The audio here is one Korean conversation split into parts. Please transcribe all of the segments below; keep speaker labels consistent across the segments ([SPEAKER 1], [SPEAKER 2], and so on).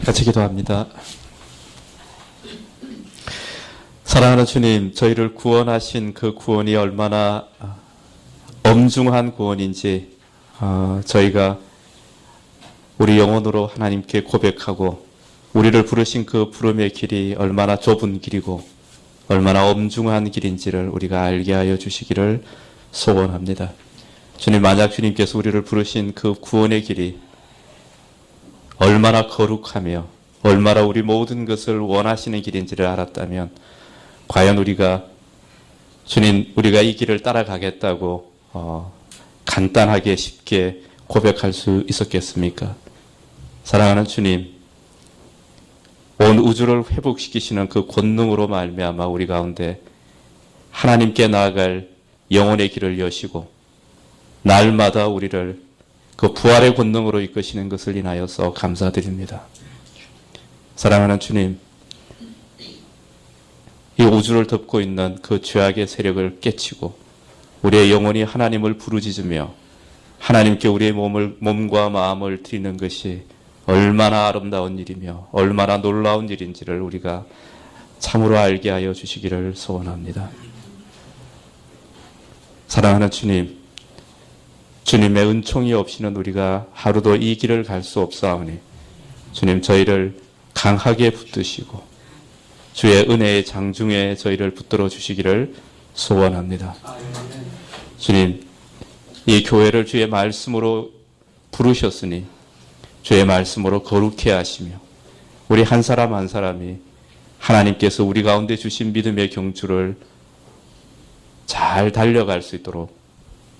[SPEAKER 1] 같이 기도합니다. 사랑하는 주님, 저희를 구원하신 그 구원이 얼마나 엄중한 구원인지 저희가 우리 영혼으로 하나님께 고백하고 우리를 부르신 그 부름의 길이 얼마나 좁은 길이고 얼마나 엄중한 길인지를 우리가 알게 하여 주시기를 소원합니다. 주님, 만약 주님께서 우리를 부르신 그 구원의 길이 얼마나 거룩하며 얼마나 우리 모든 것을 원하시는 길인지를 알았다면 과연 우리가 주님, 우리가 이 길을 따라가겠다고 간단하게 쉽게 고백할 수 있었겠습니까? 사랑하는 주님, 온 우주를 회복시키시는 그 권능으로 말미암아 우리 가운데 하나님께 나아갈 영혼의 길을 여시고 날마다 우리를 그 부활의 권능으로 이끄시는 것을 인하여서 감사드립니다. 사랑하는 주님, 이 우주를 덮고 있는 그 죄악의 세력을 깨치고 우리의 영혼이 하나님을 부르짖으며 하나님께 우리의 몸과 마음을 드리는 것이 얼마나 아름다운 일이며 얼마나 놀라운 일인지를 우리가 참으로 알게 하여 주시기를 소원합니다. 사랑하는 주님, 주님의 은총이 없이는 우리가 하루도 이 길을 갈 수 없사오니 주님, 저희를 강하게 붙드시고 주의 은혜의 장중에 저희를 붙들어 주시기를 소원합니다. 주님, 이 교회를 주의 말씀으로 부르셨으니 주의 말씀으로 거룩해 하시며 우리 한 사람 한 사람이 하나님께서 우리 가운데 주신 믿음의 경주를 잘 달려갈 수 있도록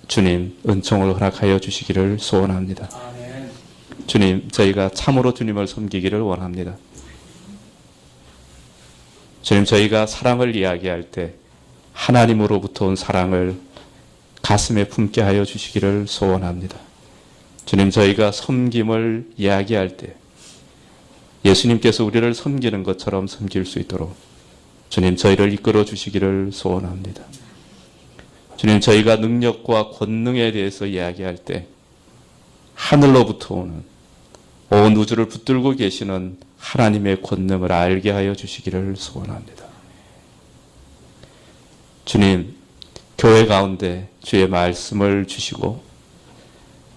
[SPEAKER 1] 주님 은총을 허락하여 주시기를 소원합니다. 주님, 저희가 참으로 주님을 섬기기를 원합니다. 주님, 저희가 사랑을 이야기할 때 하나님으로부터 온 사랑을 가슴에 품게 하여 주시기를 소원합니다. 주님, 저희가 섬김을 이야기할 때 예수님께서 우리를 섬기는 것처럼 섬길 수 있도록 주님, 저희를 이끌어 주시기를 소원합니다. 주님, 저희가 능력과 권능에 대해서 이야기할 때 하늘로부터 오는 온 우주를 붙들고 계시는 하나님의 권능을 알게 하여 주시기를 소원합니다. 주님, 교회 가운데 주의 말씀을 주시고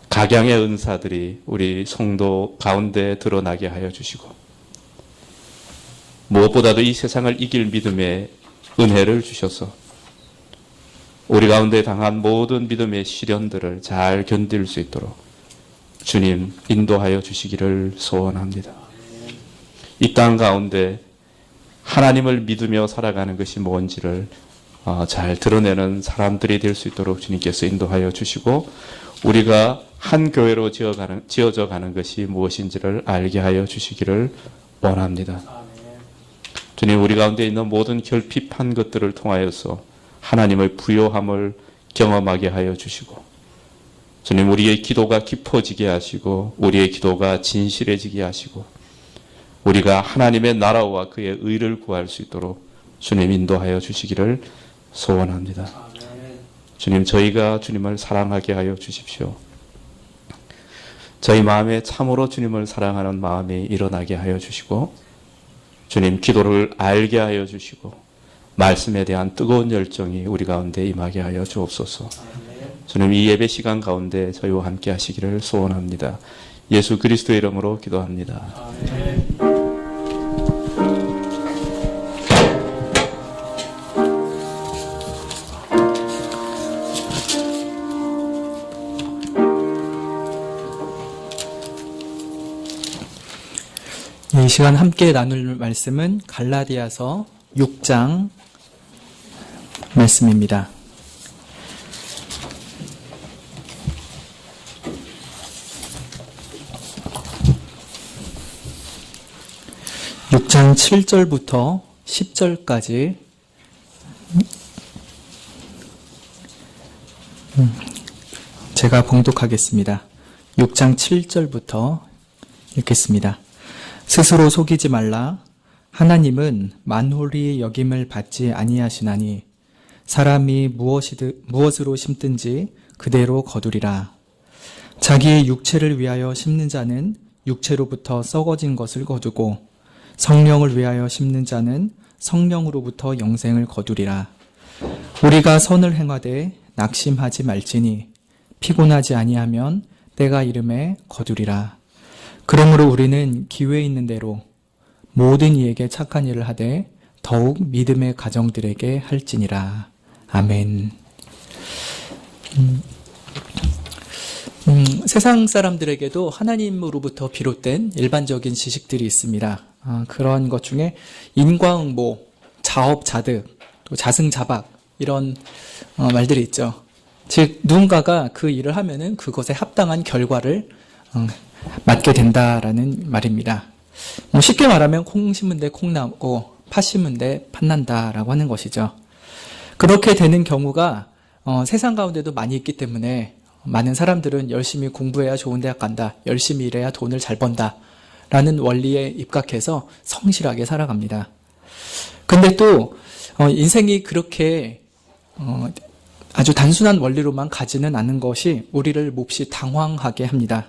[SPEAKER 1] 각양의 은사들이 우리 성도 가운데 드러나게 하여 주시고 무엇보다도 이 세상을 이길 믿음의 은혜를 주셔서 우리 가운데 당한 모든 믿음의 시련들을 잘 견딜 수 있도록 주님 인도하여 주시기를 소원합니다. 이 땅 가운데 하나님을 믿으며 살아가는 것이 뭔지를 잘 드러내는 사람들이 될 수 있도록 주님께서 인도하여 주시고 우리가 한 교회로 지어져 가는 것이 무엇인지를 알게 하여 주시기를 원합니다. 주님, 우리 가운데 있는 모든 결핍한 것들을 통하여서 하나님의 부요함을 경험하게 하여 주시고 주님, 우리의 기도가 깊어지게 하시고 우리의 기도가 진실해지게 하시고 우리가 하나님의 나라와 그의 의를 구할 수 있도록 주님 인도하여 주시기를 소원합니다. 주님, 저희가 주님을 사랑하게 하여 주십시오. 저희 마음에 참으로 주님을 사랑하는 마음이 일어나게 하여 주시고 주님, 기도를 알게 하여 주시고 말씀에 대한 뜨거운 열정이 우리 가운데 임하게 하여 주옵소서. 주님, 이 예배 시간 가운데 저희와 함께 하시기를 소원합니다. 예수 그리스도의 이름으로 기도합니다. 아멘.
[SPEAKER 2] 이 시간 함께 나눌 말씀은 갈라디아서 6장 말씀입니다. (6장) 7절부터 10절까지 제가 봉독하겠습니다. 6장 7절부터 읽겠습니다. 스스로 속이지 말라. 하나님은 만홀히 여김을 받지 아니하시나니 사람이 무엇으로 심든지 그대로 거두리라. 자기의 육체를 위하여 심는 자는 육체로부터 썩어진 것을 거두고 성령을 위하여 심는 자는 성령으로부터 영생을 거두리라. 우리가 선을 행하되 낙심하지 말지니 피곤하지 아니하면 때가 이름에 거두리라. 그러므로 우리는 기회 있는 대로 모든 이에게 착한 일을 하되 더욱 믿음의 가정들에게 할지니라. 아멘. 세상 사람들에게도 하나님으로부터 비롯된 일반적인 지식들이 있습니다. 그런 것 중에 인과응보, 자업자득, 또 자승자박 이런 말들이 있죠. 즉 누군가가 그 일을 하면은 그것에 합당한 결과를 맞게 된다라는 말입니다. 쉽게 말하면 콩 심은 데 콩 나고 팥 심은 데 팥 난다라고 하는 것이죠. 그렇게 되는 경우가 세상 가운데도 많이 있기 때문에 많은 사람들은 열심히 공부해야 좋은 대학 간다, 열심히 일해야 돈을 잘 번다 라는 원리에 입각해서 성실하게 살아갑니다. 근데 또 인생이 그렇게 아주 단순한 원리로만 가지는 않는 것이 우리를 몹시 당황하게 합니다.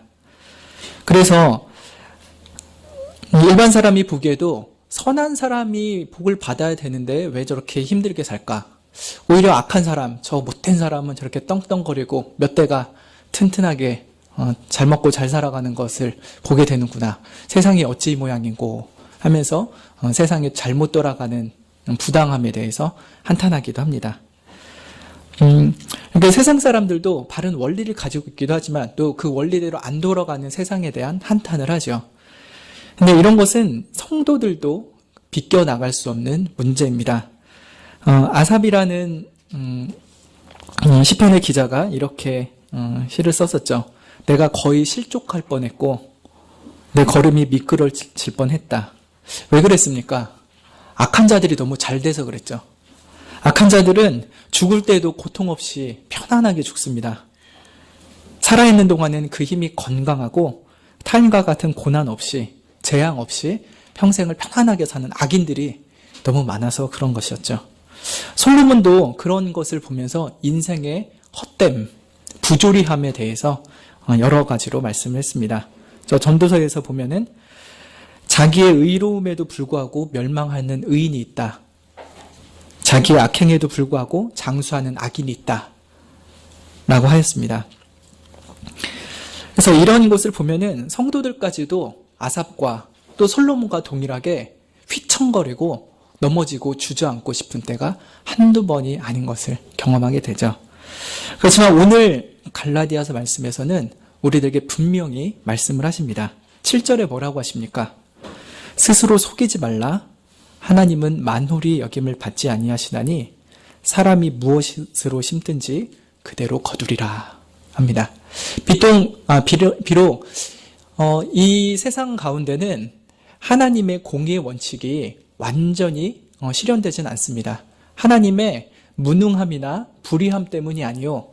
[SPEAKER 2] 그래서 일반 사람이 보기에도 선한 사람이 복을 받아야 되는데 왜 저렇게 힘들게 살까? 오히려 악한 사람, 저 못된 사람은 저렇게 떵떵거리고 몇 대가 튼튼하게 잘 먹고 잘 살아가는 것을 보게 되는구나. 세상이 어찌 이 모양이고 하면서 세상이 잘못 돌아가는 부당함에 대해서 한탄하기도 합니다. 그러니까 세상 사람들도 바른 원리를 가지고 있기도 하지만 또 그 원리대로 안 돌아가는 세상에 대한 한탄을 하죠. 근데 이런 것은 성도들도 비껴나갈 수 없는 문제입니다. 아삽이라는 시편의 기자가 이렇게 시를 썼었죠. 내가 거의 실족할 뻔했고 내 걸음이 미끄러질 뻔했다. 왜 그랬습니까? 악한 자들이 너무 잘 돼서 그랬죠. 악한 자들은 죽을 때도 고통 없이 편안하게 죽습니다. 살아있는 동안은 그 힘이 건강하고 타인과 같은 고난 없이 재앙 없이 평생을 편안하게 사는 악인들이 너무 많아서 그런 것이었죠. 솔로몬도 그런 것을 보면서 인생의 헛됨, 부조리함에 대해서 여러 가지로 말씀을 했습니다. 저 전도서에서 보면은 자기의 의로움에도 불구하고 멸망하는 의인이 있다. 자기의 악행에도 불구하고 장수하는 악인이 있다. 라고 하였습니다. 그래서 이런 것을 보면은 성도들까지도 아삽과 또 솔로몬과 동일하게 휘청거리고 넘어지고 주저앉고 싶은 때가 한두 번이 아닌 것을 경험하게 되죠. 그렇지만 오늘 갈라디아서 말씀에서는 우리들에게 분명히 말씀을 하십니다. 7절에 뭐라고 하십니까? 스스로 속이지 말라. 하나님은 만홀히 여김을 받지 아니하시나니 사람이 무엇으로 심든지 그대로 거두리라 합니다. 비록 이 세상 가운데는 하나님의 공의의 원칙이 완전히 실현되지는 않습니다. 하나님의 무능함이나 불의함 때문이 아니요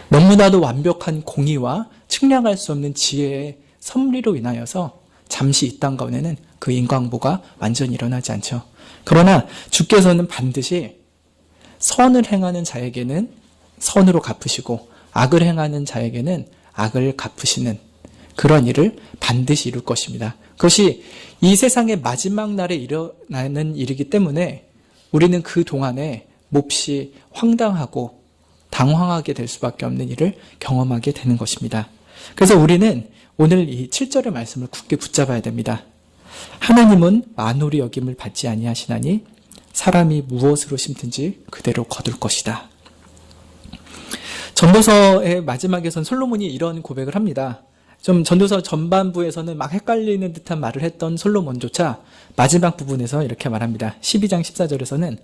[SPEAKER 2] 너무나도 완벽한 공의와 측량할 수 없는 지혜의 섭리로 인하여서 잠시 이 땅 가운데는 그 인과응보가 완전히 일어나지 않죠. 그러나 주께서는 반드시 선을 행하는 자에게는 선으로 갚으시고 악을 행하는 자에게는 악을 갚으시는 그런 일을 반드시 이룰 것입니다. 그것이 이 세상의 마지막 날에 일어나는 일이기 때문에 우리는 그 동안에 몹시 황당하고 당황하게 될 수밖에 없는 일을 경험하게 되는 것입니다. 그래서 우리는 오늘 이 7절의 말씀을 굳게 붙잡아야 됩니다. 하나님은 만홀히 여김을 받지 아니하시나니 사람이 무엇으로 심든지 그대로 거둘 것이다. 전도서의 마지막에선 솔로몬이 이런 고백을 합니다. 좀 전도서 전반부에서는 막 헷갈리는 듯한 말을 했던 솔로몬조차 마지막 부분에서 이렇게 말합니다. 12장 14절에서는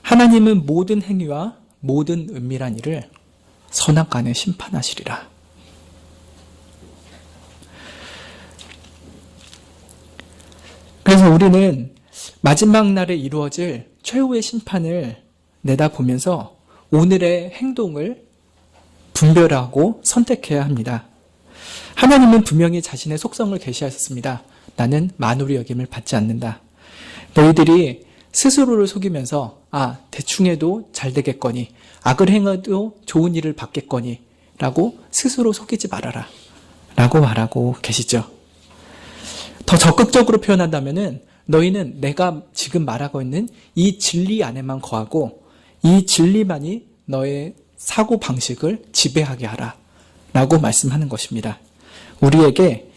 [SPEAKER 2] 하나님은 모든 행위와 모든 은밀한 일을 선악간에 심판하시리라. 그래서 우리는 마지막 날에 이루어질 최후의 심판을 내다보면서 오늘의 행동을 분별하고 선택해야 합니다. 하나님은 분명히 자신의 속성을 계시하셨습니다. 나는 만홀히 여김을 받지 않는다. 너희들이 스스로를 속이면서 대충 해도 잘 되겠거니 악을 행해도 좋은 일을 받겠거니 라고 스스로 속이지 말아라 라고 말하고 계시죠. 더 적극적으로 표현한다면은 너희는 내가 지금 말하고 있는 이 진리 안에만 거하고 이 진리만이 너의 사고 방식을 지배하게 하라 라고 말씀하는 것입니다. 우리에게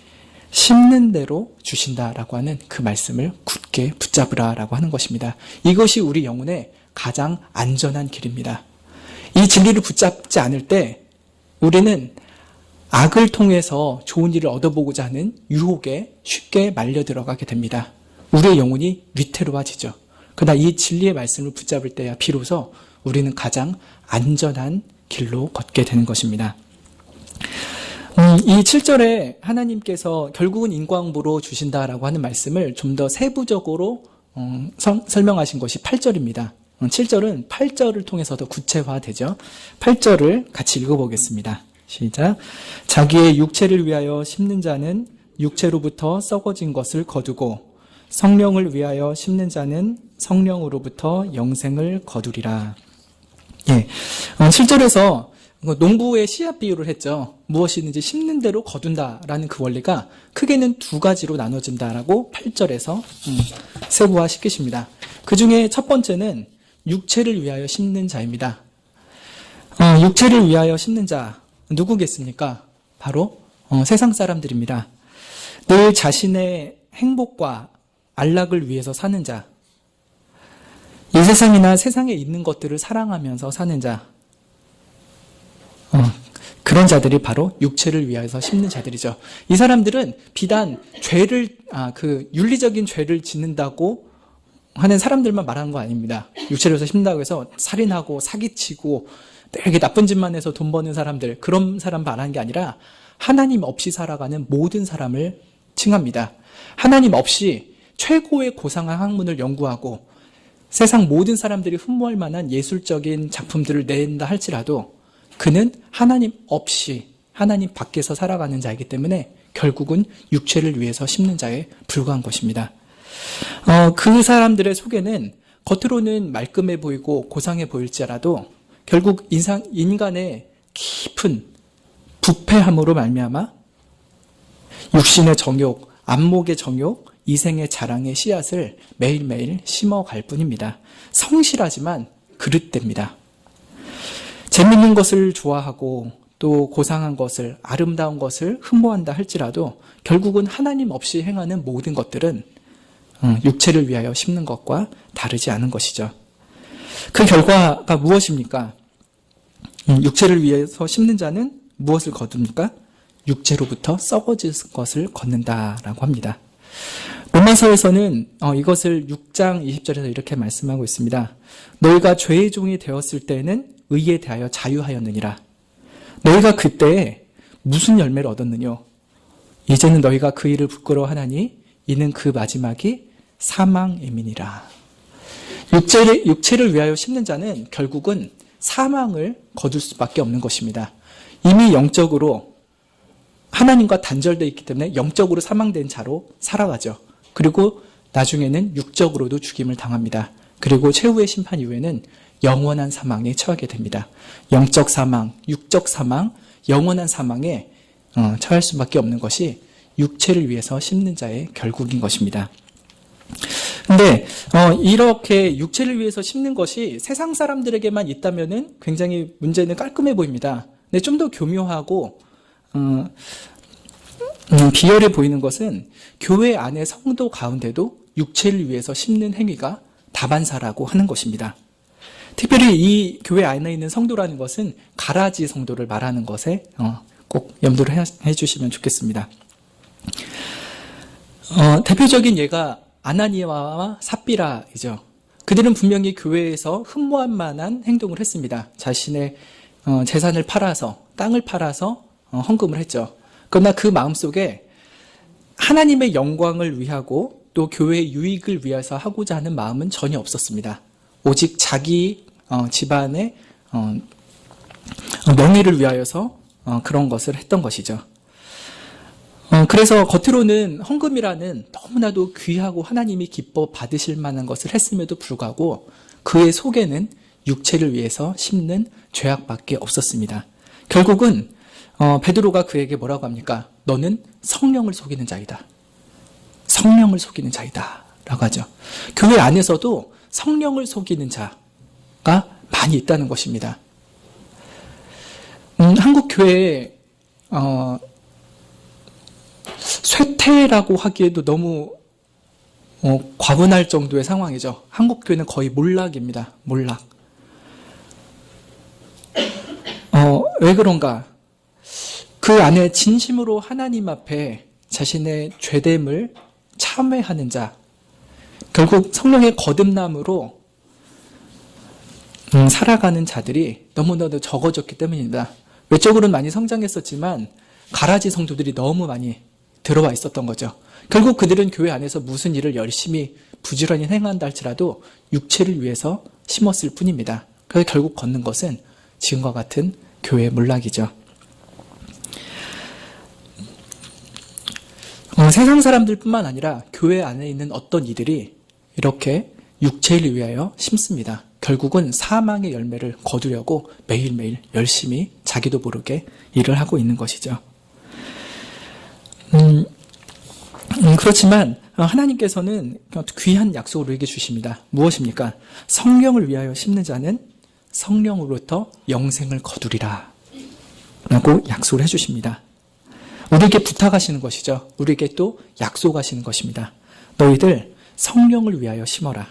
[SPEAKER 2] 심는 대로 주신다라고 하는 그 말씀을 굳게 붙잡으라 라고 하는 것입니다. 이것이 우리 영혼의 가장 안전한 길입니다. 이 진리를 붙잡지 않을 때 우리는 악을 통해서 좋은 일을 얻어보고자 하는 유혹에 쉽게 말려 들어가게 됩니다. 우리의 영혼이 위태로워지죠. 그러나 이 진리의 말씀을 붙잡을 때야 비로소 우리는 가장 안전한 길로 걷게 되는 것입니다. 이 7절에 하나님께서 결국은 인과응보로 주신다라고 하는 말씀을 좀 더 세부적으로 설명하신 것이 8절입니다. 7절은 8절을 통해서 더 구체화되죠. 8절을 같이 읽어보겠습니다. 시작. 자기의 육체를 위하여 심는 자는 육체로부터 썩어진 것을 거두고 성령을 위하여 심는 자는 성령으로부터 영생을 거두리라. 예, 7절에서 농부의 씨앗 비유를 했죠. 무엇이든지 심는 대로 거둔다라는 그 원리가 크게는 두 가지로 나눠진다라고 8절에서 세부화시키십니다. 그 중에 첫 번째는 육체를 위하여 심는 자입니다. 육체를 위하여 심는 자 누구겠습니까? 바로 세상 사람들입니다. 늘 자신의 행복과 안락을 위해서 사는 자, 이 세상이나 세상에 있는 것들을 사랑하면서 사는 자, 그런 자들이 바로 육체를 위해서 심는 자들이죠. 이 사람들은 비단 윤리적인 죄를 짓는다고 하는 사람들만 말하는 거 아닙니다. 육체를 위해서 심는다고 해서 살인하고 사기치고 되게 나쁜 짓만 해서 돈 버는 사람들, 그런 사람 말하는 게 아니라 하나님 없이 살아가는 모든 사람을 칭합니다. 하나님 없이 최고의 고상한 학문을 연구하고 세상 모든 사람들이 흠모할 만한 예술적인 작품들을 낸다 할지라도 그는 하나님 없이 하나님 밖에서 살아가는 자이기 때문에 결국은 육체를 위해서 심는 자에 불과한 것입니다. 그 사람들의 속에는 겉으로는 말끔해 보이고 고상해 보일지라도 결국 인간의 깊은 부패함으로 말미암아 육신의 정욕, 안목의 정욕, 이생의 자랑의 씨앗을 매일매일 심어갈 뿐입니다. 성실하지만 그릇됩니다. 재밌는 것을 좋아하고 또 고상한 것을, 아름다운 것을 흠모한다 할지라도 결국은 하나님 없이 행하는 모든 것들은 육체를 위하여 심는 것과 다르지 않은 것이죠. 그 결과가 무엇입니까? 육체를 위해서 심는 자는 무엇을 거둡니까? 육체로부터 썩어질 것을 걷는다라고 합니다. 로마서에서는 이것을 6장 20절에서 이렇게 말씀하고 있습니다. 너희가 죄의 종이 되었을 때에는 의에 대하여 자유하였느니라. 너희가 그때 무슨 열매를 얻었느냐? 이제는 너희가 그 일을 부끄러워하나니 이는 그 마지막이 사망임이니라. 육체를 위하여 심는 자는 결국은 사망을 거둘 수밖에 없는 것입니다. 이미 영적으로 하나님과 단절되어 있기 때문에 영적으로 사망된 자로 살아가죠. 그리고 나중에는 육적으로도 죽임을 당합니다. 그리고 최후의 심판 이후에는 영원한 사망에 처하게 됩니다. 영적 사망, 육적 사망, 영원한 사망에 처할 수밖에 없는 것이 육체를 위해서 심는 자의 결국인 것입니다. 근데 이렇게 육체를 위해서 심는 것이 세상 사람들에게만 있다면은 굉장히 문제는 깔끔해 보입니다. 근데 좀 더 교묘하고 비열해 보이는 것은 교회 안의 성도 가운데도 육체를 위해서 심는 행위가 다반사라고 하는 것입니다. 특별히 이 교회 안에 있는 성도라는 것은 가라지 성도를 말하는 것에 꼭 염두를 해주시면 좋겠습니다. 대표적인 예가 아나니아와 삽비라이죠. 그들은 분명히 교회에서 흠모할 만한 행동을 했습니다. 자신의 재산을 팔아서, 땅을 팔아서 헌금을 했죠. 그러나 그 마음속에 하나님의 영광을 위하고 또 교회의 유익을 위해서 하고자 하는 마음은 전혀 없었습니다. 오직 자기 집안의 명예를 위하여서 그런 것을 했던 것이죠. 그래서 겉으로는 헌금이라는 너무나도 귀하고 하나님이 기뻐 받으실 만한 것을 했음에도 불구하고 그의 속에는 육체를 위해서 심는 죄악밖에 없었습니다. 결국은 베드로가 그에게 뭐라고 합니까? 너는 성령을 속이는 자이다. 성령을 속이는 자이다 라고 하죠. 교회 안에서도 성령을 속이는 자가 많이 있다는 것입니다. 한국 교회에 쇠퇴라고 하기에도 너무 과분할 정도의 상황이죠. 한국 교회는 거의 몰락입니다. 몰락. 왜 그런가? 그 안에 진심으로 하나님 앞에 자신의 죄됨을 참회하는 자, 결국 성령의 거듭남으로 살아가는 자들이 너무나도 적어졌기 때문입니다. 외적으로는 많이 성장했었지만 가라지 성도들이 너무 많이 들어와 있었던 거죠. 결국 그들은 교회 안에서 무슨 일을 열심히 부지런히 행한다 할지라도 육체를 위해서 심었을 뿐입니다. 그래서 결국 걷는 것은 지금과 같은 교회의 몰락이죠. 세상 사람들뿐만 아니라 교회 안에 있는 어떤 이들이 이렇게 육체를 위하여 심습니다. 결국은 사망의 열매를 거두려고 매일매일 열심히 자기도 모르게 일을 하고 있는 것이죠. 그렇지만 하나님께서는 귀한 약속을 우리에게 주십니다. 무엇입니까? 성령을 위하여 심는 자는 성령으로부터 영생을 거두리라 라고 약속을 해주십니다. 우리에게 부탁하시는 것이죠. 우리에게 또 약속하시는 것입니다. 너희들 성령을 위하여 심어라.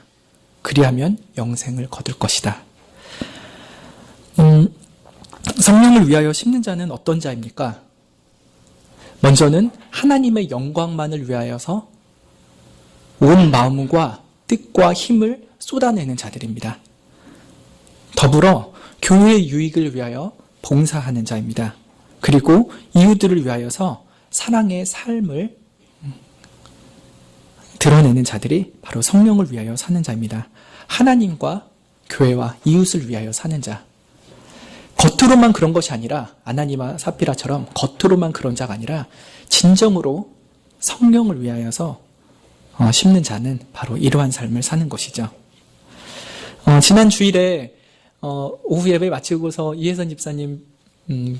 [SPEAKER 2] 그리하면 영생을 거둘 것이다. 성령을 위하여 심는 자는 어떤 자입니까? 먼저는 하나님의 영광만을 위하여서 온 마음과 뜻과 힘을 쏟아내는 자들입니다. 더불어 교회의 유익을 위하여 봉사하는 자입니다. 그리고 이웃들을 위하여서 사랑의 삶을 드러내는 자들이 바로 성령을 위하여 사는 자입니다. 하나님과 교회와 이웃을 위하여 사는 자. 겉으로만 그런 것이 아니라 아나니와 사피라처럼 겉으로만 그런 자가 아니라 진정으로 성령을 위하여서 심는 자는 바로 이러한 삶을 사는 것이죠. 지난 주일에 오후 예배 마치고서 이혜선 집사님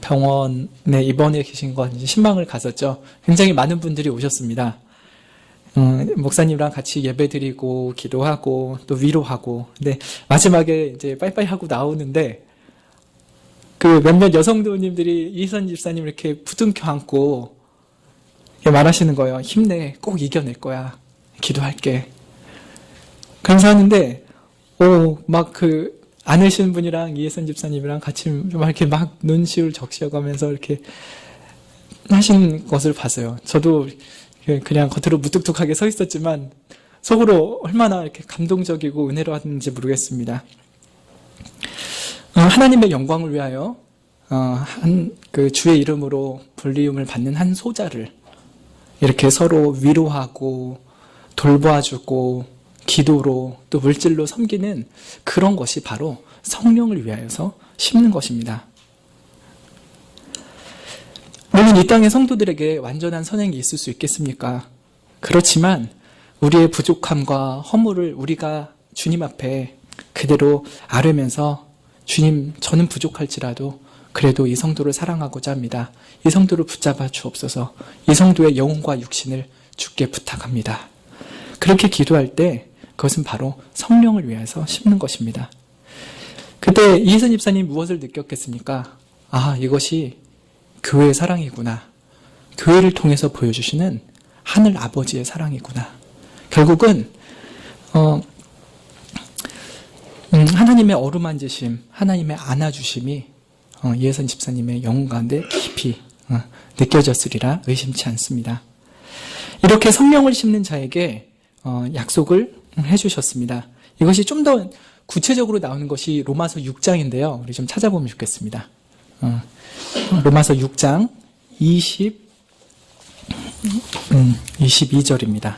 [SPEAKER 2] 병원에 입원해 계신 거 신방을 갔었죠. 굉장히 많은 분들이 오셨습니다. 목사님랑 같이 예배드리고 기도하고 또 위로하고. 근데 마지막에 이제 빠이빠이 하고 나오는데 그 몇몇 여성도님들이 이혜선 집사님 이렇게 부둥켜 안고 말하시는 거예요. 힘내, 꼭 이겨낼 거야. 기도할게. 그래서 하는데 아내신 분이랑 이혜선 집사님이랑 같이 이렇게 막 눈시울 적셔가면서 이렇게 하신 것을 봤어요. 저도 그냥 겉으로 무뚝뚝하게 서 있었지만 속으로 얼마나 이렇게 감동적이고 은혜로웠는지 모르겠습니다. 하나님의 영광을 위하여 그 주의 이름으로 불리움을 받는 한 소자를 이렇게 서로 위로하고 돌봐주고 기도로 또 물질로 섬기는 그런 것이 바로 성령을 위하여서 심는 것입니다. 물론 이 땅의 성도들에게 완전한 선행이 있을 수 있겠습니까? 그렇지만 우리의 부족함과 허물을 우리가 주님 앞에 그대로 아뢰면서 주님, 저는 부족할지라도 그래도 이 성도를 사랑하고자 합니다. 이 성도를 붙잡아 주옵소서. 이 성도의 영혼과 육신을 주께 부탁합니다. 그렇게 기도할 때 그것은 바로 성령을 위해서 심는 것입니다. 그때 이혜선 집사님 무엇을 느꼈겠습니까? 이것이 교회의 사랑이구나. 교회를 통해서 보여주시는 하늘 아버지의 사랑이구나. 결국은 하나님의 어루만지심, 하나님의 안아주심이 이혜선 집사님의 영혼 가운데 깊이 느껴졌으리라 의심치 않습니다. 이렇게 성령을 심는 자에게 약속을 해주셨습니다. 이것이 좀 더 구체적으로 나오는 것이 로마서 6장인데요. 우리 좀 찾아보면 좋겠습니다. 로마서 6장 22절입니다.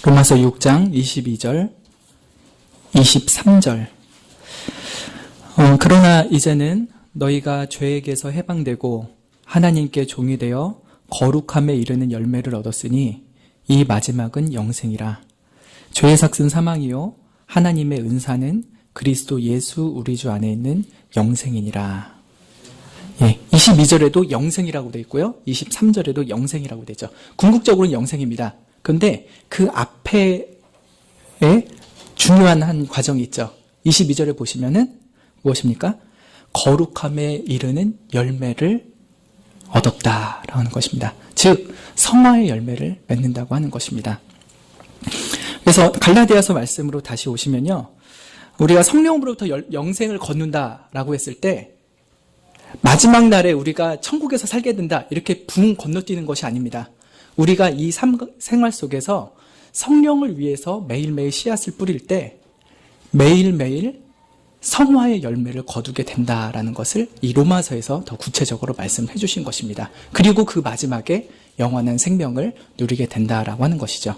[SPEAKER 2] 로마서 6장 22절, 23절. 그러나 이제는 너희가 죄에게서 해방되고 하나님께 종이 되어 거룩함에 이르는 열매를 얻었으니 이 마지막은 영생이라. 죄의 삭은 사망이요 하나님의 은사는 그리스도 예수 우리 주 안에 있는 영생이니라. 예, 22절에도 영생이라고 되어 있고요. 23절에도 영생이라고 되죠. 궁극적으로는 영생입니다. 그런데 그 앞에 중요한 한 과정이 있죠. 22절에 보시면은 무엇입니까? 거룩함에 이르는 열매를 얻었다라고 하는 것입니다. 즉 성화의 열매를 맺는다고 하는 것입니다. 그래서 갈라디아서 말씀으로 다시 오시면요. 우리가 성령으로부터 영생을 거둔다라고 했을 때 마지막 날에 우리가 천국에서 살게 된다 이렇게 붕 건너뛰는 것이 아닙니다. 우리가 이 생활 속에서 성령을 위해서 매일매일 씨앗을 뿌릴 때 매일매일 성화의 열매를 거두게 된다라는 것을 이 로마서에서 더 구체적으로 말씀해 주신 것입니다. 그리고 그 마지막에 영원한 생명을 누리게 된다라고 하는 것이죠.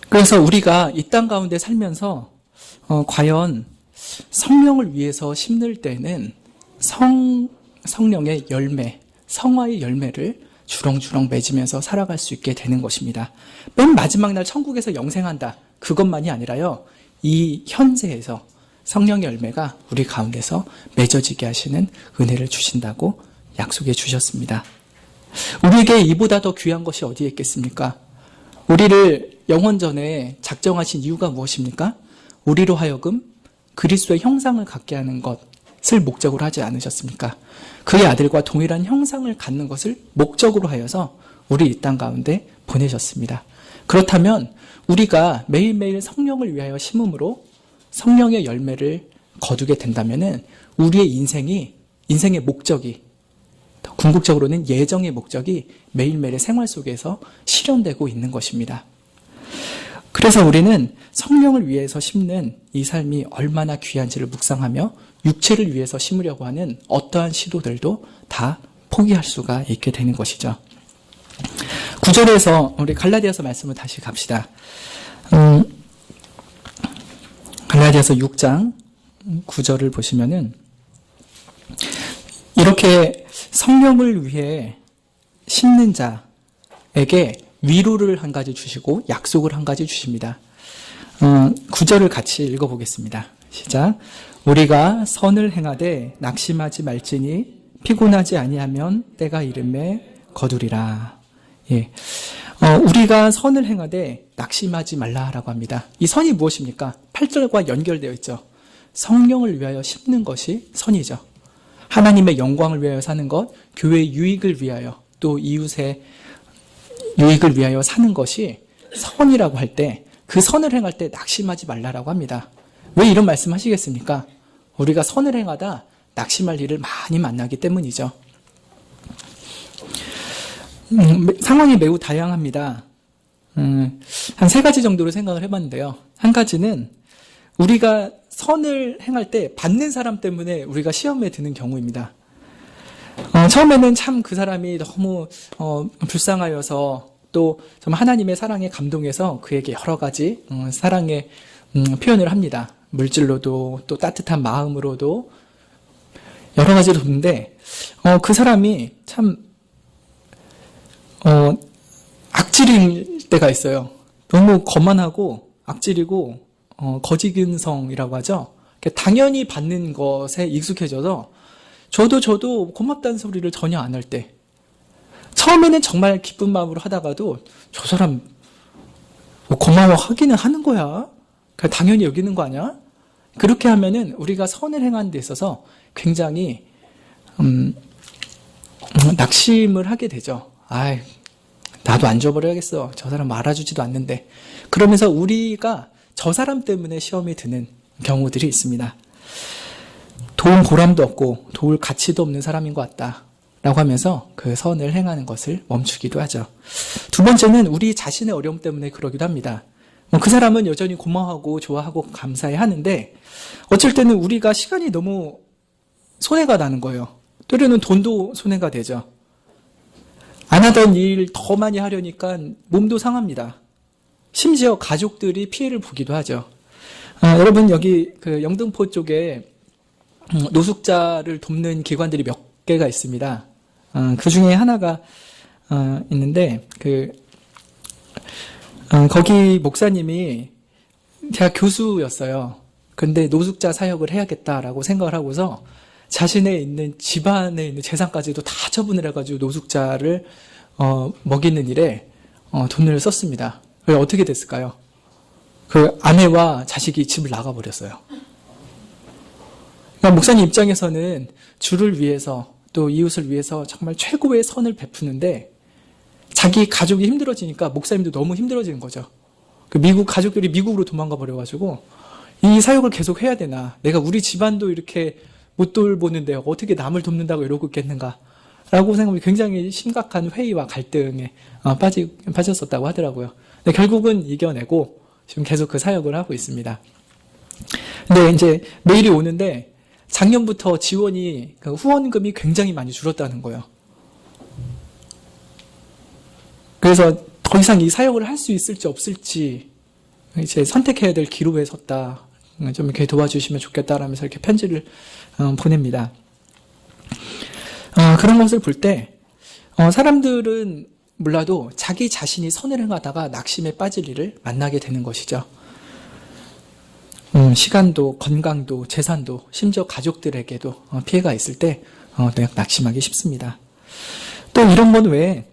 [SPEAKER 2] 그래서 우리가 이 땅 가운데 살면서 과연 성령을 위해서 심는 때는 성령의 열매, 성화의 열매를 주렁주렁 맺으면서 살아갈 수 있게 되는 것입니다. 맨 마지막 날 천국에서 영생한다. 그것만이 아니라요. 이 현세에서 성령의 열매가 우리 가운데서 맺어지게 하시는 은혜를 주신다고 약속해 주셨습니다. 우리에게 이보다 더 귀한 것이 어디에 있겠습니까? 우리를 영원전에 작정하신 이유가 무엇입니까? 우리로 하여금 그리스도의 형상을 갖게 하는 것을 목적으로 하지 않으셨습니까? 그의 아들과 동일한 형상을 갖는 것을 목적으로 하여서 우리 이 땅 가운데 보내셨습니다. 그렇다면 우리가 매일매일 성령을 위하여 심음으로 성령의 열매를 거두게 된다면 우리의 인생의 목적이 궁극적으로는 예정의 목적이 매일매일의 생활 속에서 실현되고 있는 것입니다. 그래서 우리는 성령을 위해서 심는 이 삶이 얼마나 귀한지를 묵상하며 육체를 위해서 심으려고 하는 어떠한 시도들도 다 포기할 수가 있게 되는 것이죠. 9절에서 우리 갈라디아서 말씀을 다시 갑시다. 갈라디아서 6장 9절을 보시면은 이렇게 성령을 위해 심는 자에게 위로를 한 가지 주시고 약속을 한 가지 주십니다. 9절을 같이 읽어보겠습니다. 시작. 우리가 선을 행하되 낙심하지 말지니 피곤하지 아니하면 때가 이름에 거두리라. 예. 우리가 선을 행하되 낙심하지 말라라고 합니다. 이 선이 무엇입니까? 8절과 연결되어 있죠. 성령을 위하여 심는 것이 선이죠. 하나님의 영광을 위하여 사는 것, 교회의 유익을 위하여 또 이웃의 유익을 위하여 사는 것이 선이라고 할 때 그 선을 행할 때 낙심하지 말라라고 합니다. 왜 이런 말씀 하시겠습니까? 우리가 선을 행하다 낙심할 일을 많이 만나기 때문이죠. 상황이 매우 다양합니다. 한 3가지 정도로 생각을 해봤는데요. 한 가지는 우리가 선을 행할 때 받는 사람 때문에 우리가 시험에 드는 경우입니다. 처음에는 참 그 사람이 너무 불쌍하여서 또 정말 하나님의 사랑에 감동해서 그에게 여러 가지 사랑의 표현을 합니다. 물질로도 또 따뜻한 마음으로도 여러 가지로 돕는데 그 사람이 참 악질일 때가 있어요. 너무 거만하고 악질이고 거지근성이라고 하죠. 당연히 받는 것에 익숙해져서 저도 고맙다는 소리를 전혀 안 할 때, 처음에는 정말 기쁜 마음으로 하다가도 저 사람 뭐 고마워하기는 하는 거야. 그냥 당연히 여기는 거 아니야? 그렇게 하면은 우리가 선을 행하는 데 있어서 굉장히 낙심을 하게 되죠. 아이, 나도 안 줘버려야겠어. 저 사람 알아주지도 않는데. 그러면서 우리가 저 사람 때문에 시험이 드는 경우들이 있습니다. 도움 보람도 없고 도울 가치도 없는 사람인 것 같다 라고 하면서 그 선을 행하는 것을 멈추기도 하죠. 두 번째는 우리 자신의 어려움 때문에 그러기도 합니다. 그 사람은 여전히 고마워하고 좋아하고 감사해 하는데 어쩔 때는 우리가 시간이 너무 손해가 나는 거예요. 때로는 돈도 손해가 되죠. 안 하던 일 더 많이 하려니까 몸도 상합니다. 심지어 가족들이 피해를 보기도 하죠. 여러분 여기 그 영등포 쪽에 노숙자를 돕는 기관들이 몇 개가 있습니다. 그 중에 하나가 있는데 거기 목사님이 대학 교수였어요. 근데 노숙자 사역을 해야겠다라고 생각을 하고서 자신의 있는 집안에 있는 재산까지도 다 처분을 해가지고 노숙자를 먹이는 일에 돈을 썼습니다. 그래서 어떻게 됐을까요? 그 아내와 자식이 집을 나가버렸어요. 그러니까 목사님 입장에서는 주를 위해서 또 이웃을 위해서 정말 최고의 선을 베푸는데 자기 가족이 힘들어지니까 목사님도 너무 힘들어지는 거죠. 그 미국 가족들이 미국으로 도망가 버려가지고 이 사역을 계속 해야 되나? 내가 우리 집안도 이렇게 못 돌보는데 어떻게 남을 돕는다고 이러고 있겠는가? 라고 생각하면 굉장히 심각한 회의와 갈등에 빠졌었다고 하더라고요. 근데 결국은 이겨내고 지금 계속 그 사역을 하고 있습니다. 근데 이제 메일이 오는데 작년부터 지원이, 후원금이 굉장히 많이 줄었다는 거예요. 그래서 더 이상 이 사역을 할 수 있을지 없을지 이제 선택해야 될 기로에 섰다. 좀 이렇게 도와주시면 좋겠다라면서 이렇게 편지를 보냅니다. 그런 것을 볼 때 사람들은 몰라도 자기 자신이 선을 행하다가 낙심에 빠질 일을 만나게 되는 것이죠. 시간도 건강도 재산도 심지어 가족들에게도 피해가 있을 때 낙심하기 쉽습니다. 또 이런 건 왜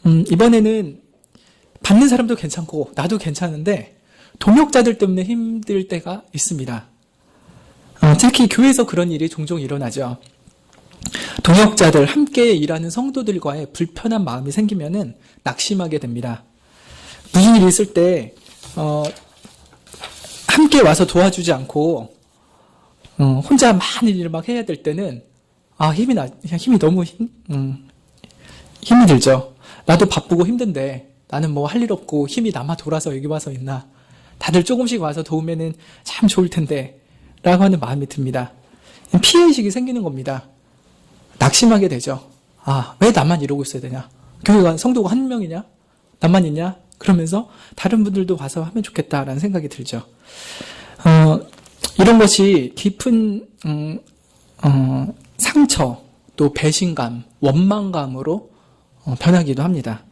[SPEAKER 2] 이번에는 받는 사람도 괜찮고 나도 괜찮은데 동역자들 때문에 힘들 때가 있습니다. 특히 교회에서 그런 일이 종종 일어나죠. 동역자들, 함께 일하는 성도들과의 불편한 마음이 생기면은 낙심하게 됩니다. 무슨 일이 있을 때 함께 와서 도와주지 않고 혼자 많은 일을 막 해야 될 때는 힘이 너무 힘이 들죠. 나도 바쁘고 힘든데 나는 뭐 할 일 없고 힘이 남아 돌아서 여기 와서 있나. 다들 조금씩 와서 도우면은 참 좋을 텐데 라고 하는 마음이 듭니다. 피해의식이 생기는 겁니다. 낙심하게 되죠. 왜 나만 이러고 있어야 되냐? 교회가 성도가 한 명이냐? 나만 있냐? 그러면서 다른 분들도 와서 하면 좋겠다라는 생각이 들죠. 이런 것이 깊은 상처, 또 배신감, 원망감으로 변하기도 합니다.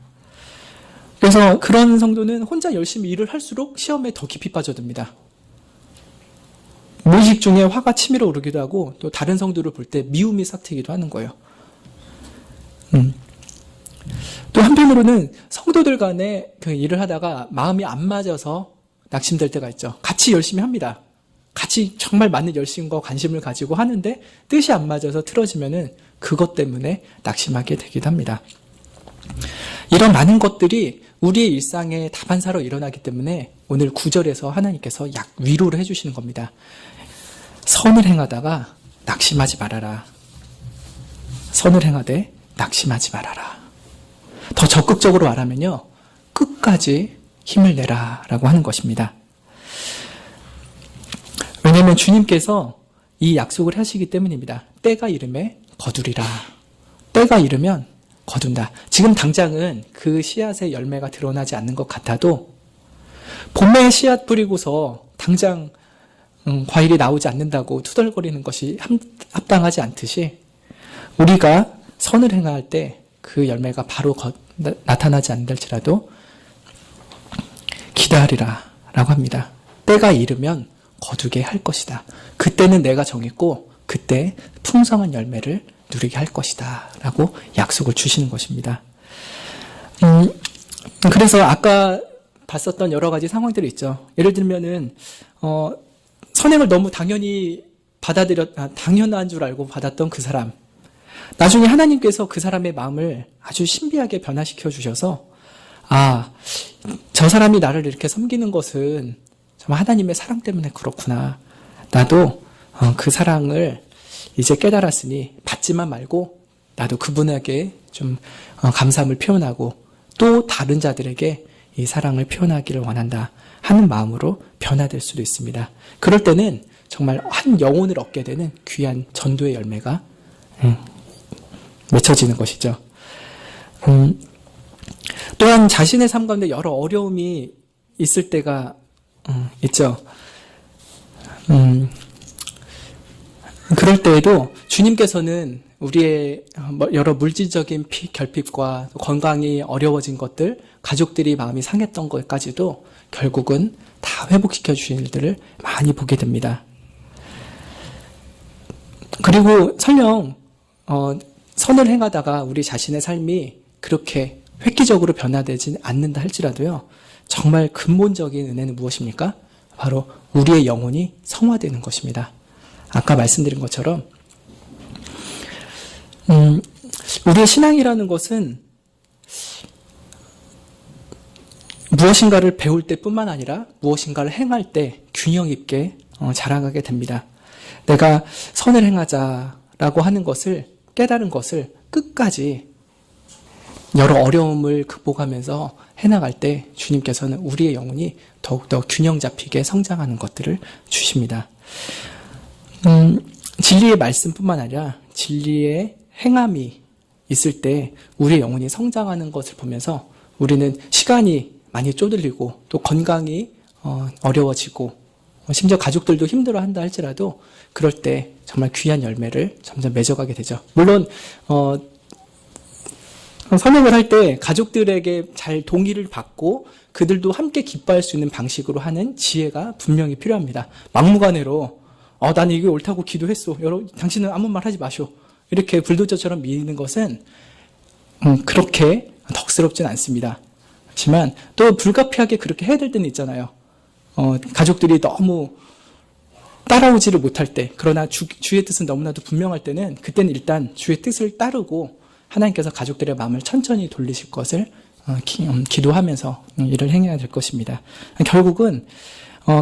[SPEAKER 2] 그래서 그런 성도는 혼자 열심히 일을 할수록 시험에 더 깊이 빠져듭니다. 무의식 중에 화가 치밀어 오르기도 하고 또 다른 성도를 볼 때 미움이 싹 트기도 하는 거예요. 또 한편으로는 성도들 간에 그 일을 하다가 마음이 안 맞아서 낙심될 때가 있죠. 같이 열심히 합니다. 같이 정말 맞는 열심과 관심을 가지고 하는데 뜻이 안 맞아서 틀어지면은 그것 때문에 낙심하게 되기도 합니다. 이런 많은 것들이 우리의 일상의 다반사로 일어나기 때문에 오늘 9절에서 하나님께서 위로를 해주시는 겁니다. 선을 행하다가 낙심하지 말아라. 선을 행하되 낙심하지 말아라. 더 적극적으로 말하면요. 끝까지 힘을 내라 라고 하는 것입니다. 왜냐하면 주님께서 이 약속을 하시기 때문입니다. 때가 이름에 거두리라. 때가 이르면 거둔다. 지금 당장은 그 씨앗의 열매가 드러나지 않는 것 같아도 봄에 씨앗 뿌리고서 당장 과일이 나오지 않는다고 투덜거리는 것이 합당하지 않듯이 우리가 선을 행할 때 그 열매가 바로 나타나지 않을지라도 기다리라 라고 합니다. 때가 이르면 거두게 할 것이다. 그때는 내가 정했고 그때 풍성한 열매를 누리게 할 것이다 라고 약속을 주시는 것입니다. 그래서 아까 봤었던 여러 가지 상황들이 있죠. 예를 들면은 선행을 너무 당연한 줄 알고 받았던 그 사람, 나중에 하나님께서 그 사람의 마음을 아주 신비하게 변화시켜 주셔서 저 사람이 나를 이렇게 섬기는 것은 정말 하나님의 사랑 때문에 그렇구나. 나도 그 사랑을 이제 깨달았으니 받지만 말고 나도 그분에게 좀 감사함을 표현하고 또 다른 자들에게 이 사랑을 표현하기를 원한다 하는 마음으로 변화될 수도 있습니다. 그럴 때는 정말 한 영혼을 얻게 되는 귀한 전도의 열매가 맺혀지는 것이죠. 또한 자신의 삶 가운데 여러 어려움이 있을 때가 있죠. 그럴 때에도 주님께서는 우리의 여러 물질적인 결핍과 건강이 어려워진 것들, 가족들이 마음이 상했던 것까지도 결국은 다 회복시켜 주신 일들을 많이 보게 됩니다. 그리고 설령 선을 행하다가 우리 자신의 삶이 그렇게 획기적으로 변화되지 않는다 할지라도요, 정말 근본적인 은혜는 무엇입니까? 바로 우리의 영혼이 성화되는 것입니다. 아까 말씀드린 것처럼 우리의 신앙이라는 것은 무엇인가를 배울 때뿐만 아니라 무엇인가를 행할 때 균형 있게 자라가게 됩니다. 내가 선을 행하자라고 하는 것을, 깨달은 것을 끝까지 여러 어려움을 극복하면서 해나갈 때 주님께서는 우리의 영혼이 더욱더 균형 잡히게 성장하는 것들을 주십니다. 진리의 말씀뿐만 아니라 진리의 행함이 있을 때 우리의 영혼이 성장하는 것을 보면서 우리는 시간이 많이 쪼들리고 또 건강이 어려워지고 심지어 가족들도 힘들어한다 할지라도 그럴 때 정말 귀한 열매를 점점 맺어가게 되죠. 물론 선행을 할 때 가족들에게 잘 동의를 받고 그들도 함께 기뻐할 수 있는 방식으로 하는 지혜가 분명히 필요합니다. 막무가내로 나는 이게 옳다고 기도했어. 당신은 아무 말 하지 마쇼. 이렇게 불도저처럼 미는 것은 그렇게 덕스럽진 않습니다. 하지만 또 불가피하게 그렇게 해야 될 때는 있잖아요. 가족들이 너무 따라오지를 못할 때, 그러나 주의 뜻은 너무나도 분명할 때는 그때는 일단 주의 뜻을 따르고 하나님께서 가족들의 마음을 천천히 돌리실 것을 기도하면서 일을 행해야 될 것입니다. 결국은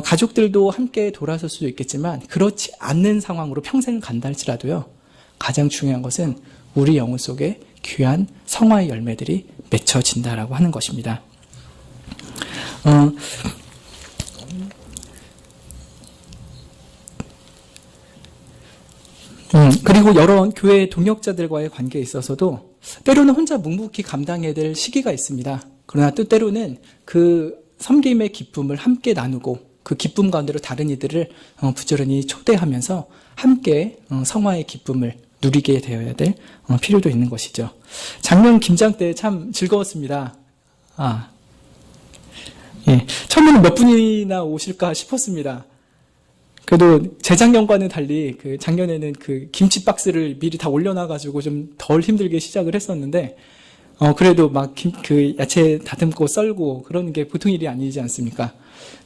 [SPEAKER 2] 가족들도 함께 돌아설 수도 있겠지만 그렇지 않는 상황으로 평생을 간다 할지라도요, 가장 중요한 것은 우리 영혼 속에 귀한 성화의 열매들이 맺혀진다라고 하는 것입니다. 그리고 여러 교회 동역자들과의 관계에 있어서도 때로는 혼자 묵묵히 감당해야 될 시기가 있습니다. 그러나 또 때로는 그 섬김의 기쁨을 함께 나누고 그 기쁨 가운데로 다른 이들을 부지런히 초대하면서 함께 성화의 기쁨을 누리게 되어야 될 필요도 있는 것이죠. 작년 김장 때 참 즐거웠습니다. 처음에는 몇 분이나 오실까 싶었습니다. 그래도 재작년과는 달리 그 작년에는 그 김치 박스를 미리 다 올려놔가지고 좀 덜 힘들게 시작을 했었는데 그래도 막 그 야채 다듬고 썰고 그러는 게 보통 일이 아니지 않습니까?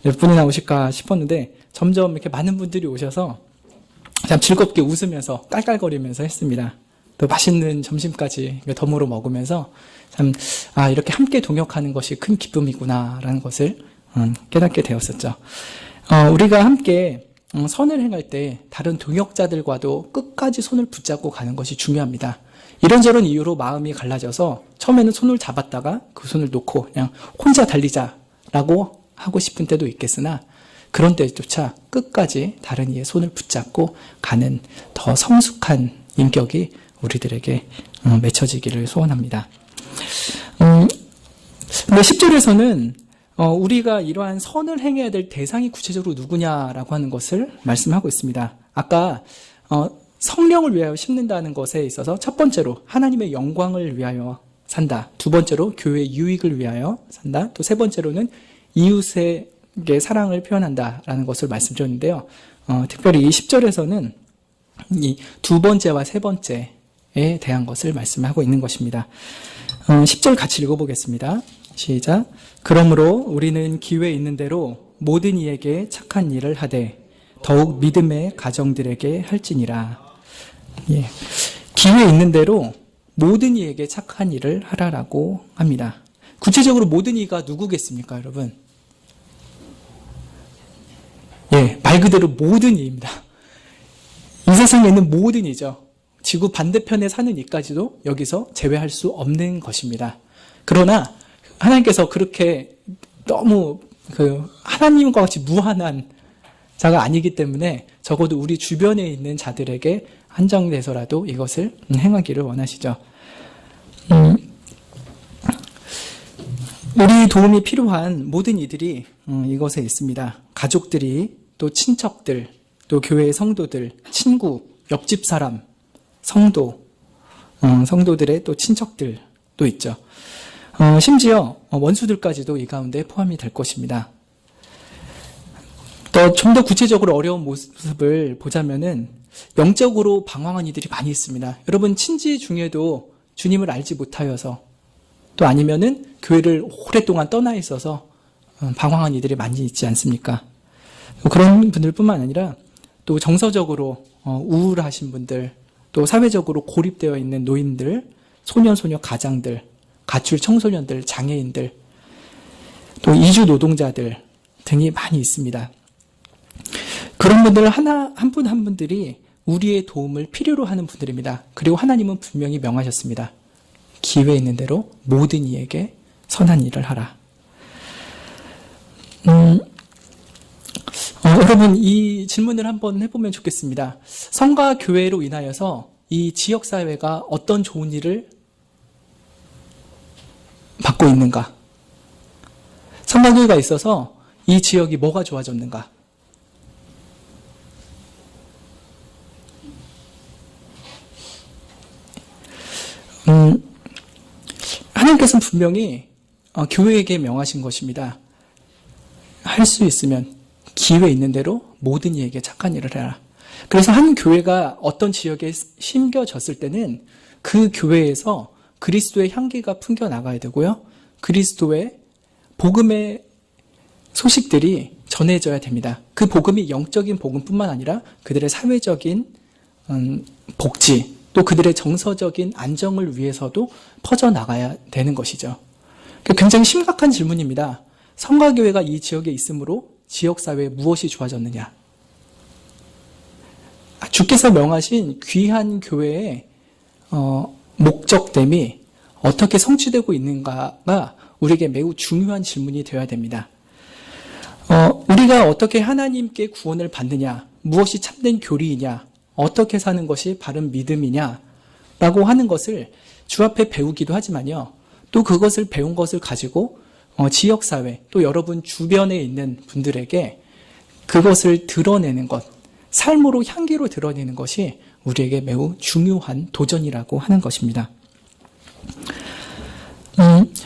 [SPEAKER 2] 몇 분이나 오실까 싶었는데 점점 이렇게 많은 분들이 오셔서 참 즐겁게 웃으면서 깔깔거리면서 했습니다. 또 맛있는 점심까지 덤으로 먹으면서 참 이렇게 함께 동역하는 것이 큰 기쁨이구나라는 것을 깨닫게 되었었죠. 우리가 함께 선을 행할 때 다른 동역자들과도 끝까지 손을 붙잡고 가는 것이 중요합니다. 이런저런 이유로 마음이 갈라져서 처음에는 손을 잡았다가 그 손을 놓고 그냥 혼자 달리자라고 하고 싶은 때도 있겠으나 그런 때조차 끝까지 다른 이의 손을 붙잡고 가는 더 성숙한 인격이 우리들에게 맺혀지기를 소원합니다. 근데 10절에서는 우리가 이러한 선을 행해야 될 대상이 구체적으로 누구냐라고 하는 것을 말씀하고 있습니다. 아까 성령을 위하여 심는다는 것에 있어서 첫 번째로 하나님의 영광을 위하여 산다. 두 번째로 교회의 유익을 위하여 산다. 또 세 번째로는 이웃에게 사랑을 표현한다라는 것을 말씀드렸는데요. 특별히 이 10절에서는 이 두 번째와 세 번째에 대한 것을 말씀하고 있는 것입니다. 10절 같이 읽어보겠습니다. 시작. 그러므로 우리는 기회 있는 대로 모든 이에게 착한 일을 하되 더욱 믿음의 가정들에게 할지니라. 기회 있는 대로 모든 이에게 착한 일을 하라라고 합니다. 구체적으로 모든 이가 누구겠습니까, 여러분? 말 그대로 모든 이입니다. 이 세상에 있는 모든 이죠. 지구 반대편에 사는 이까지도 여기서 제외할 수 없는 것입니다. 그러나 하나님께서 그렇게 너무 하나님과 같이 무한한 자가 아니기 때문에 적어도 우리 주변에 있는 자들에게 한정돼서라도 이것을 행하기를 원하시죠. 우리 도움이 필요한 모든 이들이 이것에 있습니다. 가족들이, 또 친척들, 또 교회의 성도들, 친구, 옆집 사람, 성도, 성도들의 또 친척들도 있죠. 심지어 원수들까지도 이 가운데 포함이 될 것입니다. 좀 더 구체적으로 어려운 모습을 보자면은 영적으로 방황한 이들이 많이 있습니다. 여러분 친지 중에도 주님을 알지 못하여서 또 아니면은 교회를 오랫동안 떠나 있어서 방황한 이들이 많이 있지 않습니까? 그런 분들뿐만 아니라 또 정서적으로 우울하신 분들, 또 사회적으로 고립되어 있는 노인들, 소년, 소녀, 가장들, 가출 청소년들, 장애인들, 또 이주 노동자들 등이 많이 있습니다. 그런 분들 한 분 한 분들이 우리의 도움을 필요로 하는 분들입니다. 그리고 하나님은 분명히 명하셨습니다. 기회 있는 대로 모든 이에게 선한 일을 하라. 여러분 이 질문을 한번 해보면 좋겠습니다. 성과 교회로 인하여서 이 지역사회가 어떤 좋은 일을 받고 있는가? 성가교회가 있어서 이 지역이 뭐가 좋아졌는가? 하나님께서는 분명히 교회에게 명하신 것입니다. 할 수 있으면 기회 있는 대로 모든 이에게 착한 일을 해라. 그래서 한 교회가 어떤 지역에 심겨졌을 때는 그 교회에서 그리스도의 향기가 풍겨나가야 되고요. 그리스도의 복음의 소식들이 전해져야 됩니다. 그 복음이 영적인 복음뿐만 아니라 그들의 사회적인 복지, 또 그들의 정서적인 안정을 위해서도 퍼져나가야 되는 것이죠. 굉장히 심각한 질문입니다. 성가교회가 이 지역에 있으므로 지역사회에 무엇이 좋아졌느냐? 주께서 명하신 귀한 교회의 목적됨이 어떻게 성취되고 있는가가 우리에게 매우 중요한 질문이 되어야 됩니다. 우리가 어떻게 하나님께 구원을 받느냐, 무엇이 참된 교리이냐, 어떻게 사는 것이 바른 믿음이냐라고 하는 것을 주 앞에 배우기도 하지만요. 또 그것을 배운 것을 가지고 지역사회, 또 여러분 주변에 있는 분들에게 그것을 드러내는 것, 삶으로 향기로 드러내는 것이 우리에게 매우 중요한 도전이라고 하는 것입니다.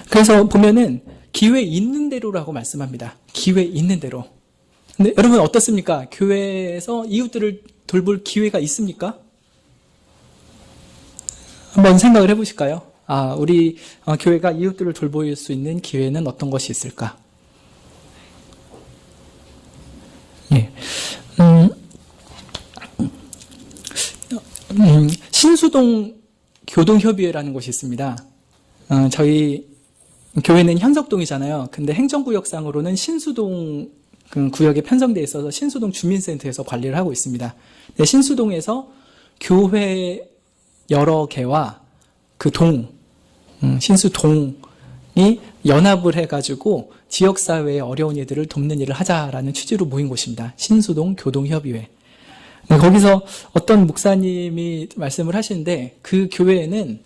[SPEAKER 2] 그래서 보면은 기회 있는 대로라고 말씀합니다. 기회 있는 대로. 근데 여러분 어떻습니까? 교회에서 이웃들을 돌볼 기회가 있습니까? 한번 생각을 해보실까요? 우리 교회가 이웃들을 돌볼 수 있는 기회는 어떤 것이 있을까? 예. 신수동 교동협의회라는 곳이 있습니다. 저희 교회는 현석동이잖아요. 근데 행정구역상으로는 신수동 구역에 편성되어 있어서 신수동 주민센터에서 관리를 하고 있습니다. 네, 신수동에서 교회 여러 개와 그 신수동이 연합을 해가지고 지역사회의 어려운 이들을 돕는 일을 하자라는 취지로 모인 곳입니다. 신수동 교동협의회. 네, 거기서 어떤 목사님이 말씀을 하시는데 그 교회에는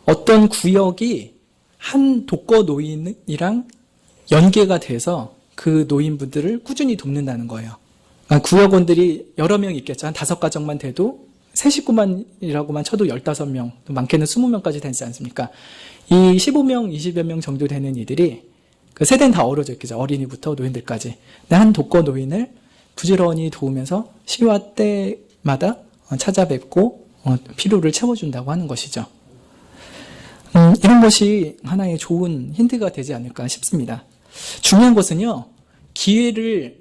[SPEAKER 2] 어떤 구역이 한 독거 노인이랑 연계가 돼서 그 노인분들을 꾸준히 돕는다는 거예요. 구역원들이 여러 명 있겠죠. 한 5가정만 돼도 세 식구만이라고만 쳐도 15명, 많게는 20명까지 되지 않습니까? 이 15명, 20여 명 정도 되는 이들이 그 세대는 다 어우러져 있겠죠. 어린이부터 노인들까지. 한 독거 노인을 부지런히 도우면서 시와 때마다 찾아뵙고 필요를 채워준다고 하는 것이죠. 이런 것이 하나의 좋은 힌트가 되지 않을까 싶습니다. 중요한 것은요, 기회를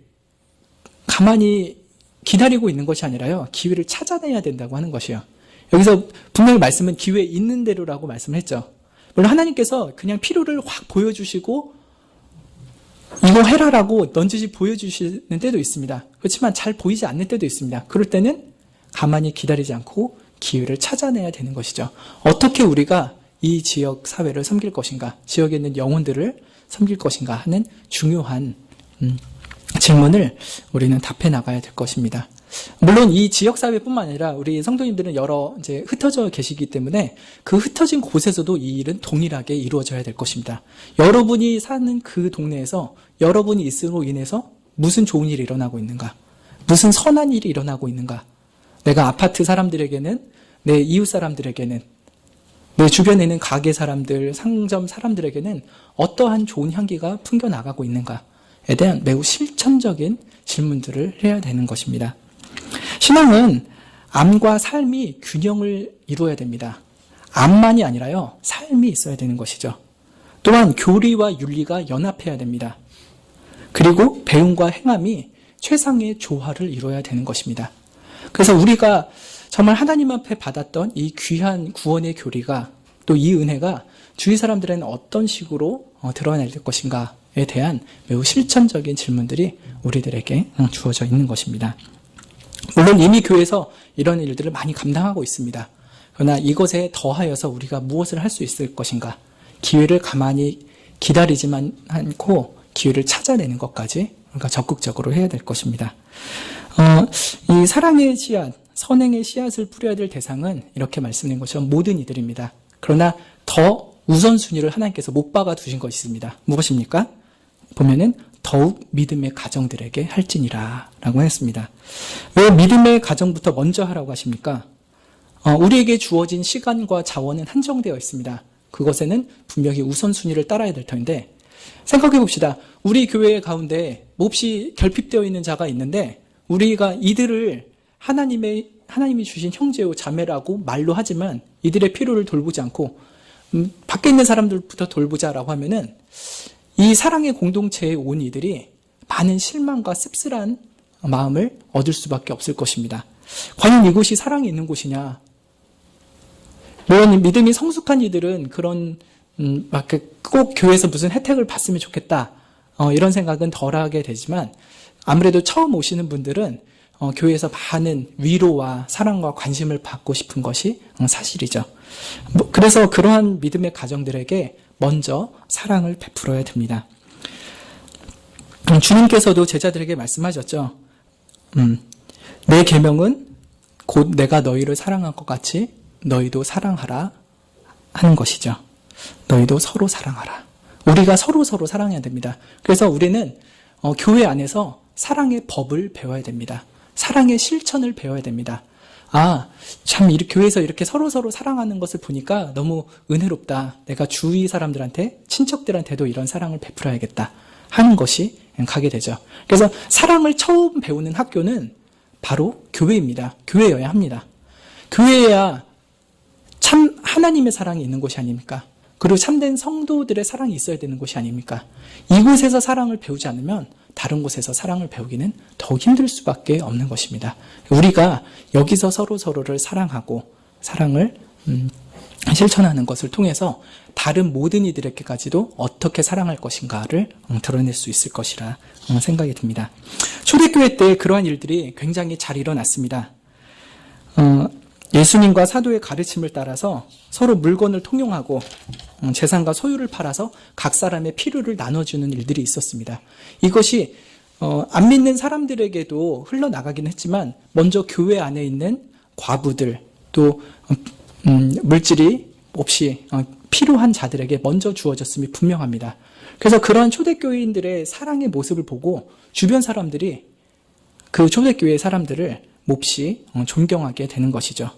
[SPEAKER 2] 가만히 기다리고 있는 것이 아니라요, 기회를 찾아내야 된다고 하는 것이에요. 여기서 분명히 말씀은 기회 있는 대로라고 말씀을 했죠. 물론 하나님께서 그냥 필요를 확 보여주시고 이거 해라라고 넌지시 보여주시는 때도 있습니다. 그렇지만 잘 보이지 않는 때도 있습니다. 그럴 때는 가만히 기다리지 않고 기회를 찾아내야 되는 것이죠. 어떻게 우리가 이 지역 사회를 섬길 것인가, 지역에 있는 영혼들을 섬길 것인가 하는 중요한 질문을 우리는 답해 나가야 될 것입니다. 물론 이 지역 사회뿐만 아니라 우리 성도님들은 여러 이제 흩어져 계시기 때문에 그 흩어진 곳에서도 이 일은 동일하게 이루어져야 될 것입니다. 여러분이 사는 그 동네에서 여러분이 있음으로 인해서 무슨 좋은 일이 일어나고 있는가, 무슨 선한 일이 일어나고 있는가, 내가 아파트 사람들에게는, 내 이웃 사람들에게는, 내 주변에 있는 가게 사람들, 상점 사람들에게는 어떠한 좋은 향기가 풍겨나가고 있는가에 대한 매우 실천적인 질문들을 해야 되는 것입니다. 신앙은 암과 삶이 균형을 이루어야 됩니다. 암만이 아니라요, 삶이 있어야 되는 것이죠. 또한 교리와 윤리가 연합해야 됩니다. 그리고 배움과 행함이 최상의 조화를 이루어야 되는 것입니다. 그래서 우리가 정말 하나님 앞에 받았던 이 귀한 구원의 교리가, 또 이 은혜가 주위 사람들에는 어떤 식으로 드러낼 것인가에 대한 매우 실천적인 질문들이 우리들에게 주어져 있는 것입니다. 물론 이미 교회에서 이런 일들을 많이 감당하고 있습니다. 그러나 이것에 더하여서 우리가 무엇을 할 수 있을 것인가? 기회를 가만히 기다리지만 않고 기회를 찾아내는 것까지 우리가 적극적으로 해야 될 것입니다. 이 사랑의 씨앗, 선행의 씨앗을 뿌려야 될 대상은 이렇게 말씀드린 것처럼 모든 이들입니다. 그러나 더 우선순위를 하나님께서 못 박아 두신 것이 있습니다. 무엇입니까? 보면은 더욱 믿음의 가정들에게 할지니라 라고 했습니다. 왜 믿음의 가정부터 먼저 하라고 하십니까? 우리에게 주어진 시간과 자원은 한정되어 있습니다. 그것에는 분명히 우선순위를 따라야 될 터인데, 생각해 봅시다. 우리 교회 가운데 몹시 결핍되어 있는 자가 있는데 우리가 이들을 하나님이 주신 형제요 자매라고 말로 하지만 이들의 필요를 돌보지 않고 밖에 있는 사람들부터 돌보자라고 하면은 이 사랑의 공동체에 온 이들이 많은 실망과 씁쓸한 마음을 얻을 수밖에 없을 것입니다. 과연 이곳이 사랑이 있는 곳이냐? 물론 믿음이 성숙한 이들은 그런 꼭 교회에서 무슨 혜택을 받으면 좋겠다 이런 생각은 덜하게 되지만, 아무래도 처음 오시는 분들은 교회에서 많은 위로와 사랑과 관심을 받고 싶은 것이 사실이죠. 그래서 그러한 믿음의 가정들에게 먼저 사랑을 베풀어야 됩니다. 주님께서도 제자들에게 말씀하셨죠. 내 계명은 곧 내가 너희를 사랑한 것 같이 너희도 사랑하라 하는 것이죠. 너희도 서로 사랑하라. 우리가 서로 사랑해야 됩니다. 그래서 우리는 교회 안에서 사랑의 법을 배워야 됩니다. 사랑의 실천을 배워야 됩니다. 참 교회에서 이렇게 서로 사랑하는 것을 보니까 너무 은혜롭다. 내가 주위 사람들한테, 친척들한테도 이런 사랑을 베풀어야겠다 하는 것이 가게 되죠. 그래서 사랑을 처음 배우는 학교는 바로 교회입니다. 교회여야 합니다. 교회여야 참 하나님의 사랑이 있는 곳이 아닙니까? 그리고 참된 성도들의 사랑이 있어야 되는 곳이 아닙니까? 이곳에서 사랑을 배우지 않으면 다른 곳에서 사랑을 배우기는 더욱 힘들 수밖에 없는 것입니다. 우리가 여기서 서로를 사랑하고 사랑을 실천하는 것을 통해서 다른 모든 이들에게까지도 어떻게 사랑할 것인가를 드러낼 수 있을 것이라 생각이 듭니다. 초대교회 때 그러한 일들이 굉장히 잘 일어났습니다. 예수님과 사도의 가르침을 따라서 서로 물건을 통용하고 재산과 소유를 팔아서 각 사람의 필요를 나눠주는 일들이 있었습니다. 이것이 안 믿는 사람들에게도 흘러나가긴 했지만 먼저 교회 안에 있는 과부들, 또 물질이 없이 필요한 자들에게 먼저 주어졌음이 분명합니다. 그래서 그러한 초대교회인들의 사랑의 모습을 보고 주변 사람들이 그 초대교회 사람들을 몹시 존경하게 되는 것이죠.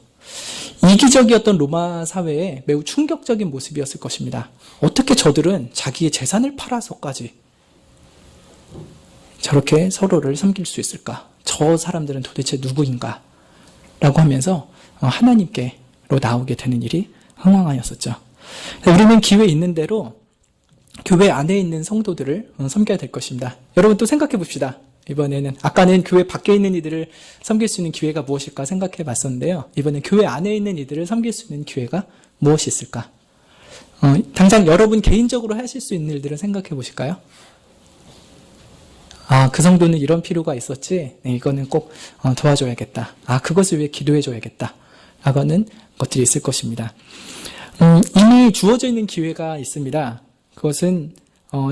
[SPEAKER 2] 이기적이었던 로마 사회에 매우 충격적인 모습이었을 것입니다. 어떻게 저들은 자기의 재산을 팔아서까지 저렇게 서로를 섬길 수 있을까? 저 사람들은 도대체 누구인가? 라고 하면서 하나님께로 나오게 되는 일이 흥황하였었죠. 우리는 기회 있는 대로 교회 안에 있는 성도들을 섬겨야 될 것입니다. 여러분 또 생각해 봅시다. 이번에는 아까는 교회 밖에 있는 이들을 섬길 수 있는 기회가 무엇일까 생각해 봤었는데요. 이번엔 교회 안에 있는 이들을 섬길 수 있는 기회가 무엇이 있을까? 당장 여러분 개인적으로 하실 수 있는 일들을 생각해 보실까요? 그 성도는 이런 필요가 있었지. 네, 이거는 꼭 도와줘야겠다. 그것을 위해 기도해줘야겠다. 라고는 것들이 있을 것입니다. 이미 주어져 있는 기회가 있습니다. 그것은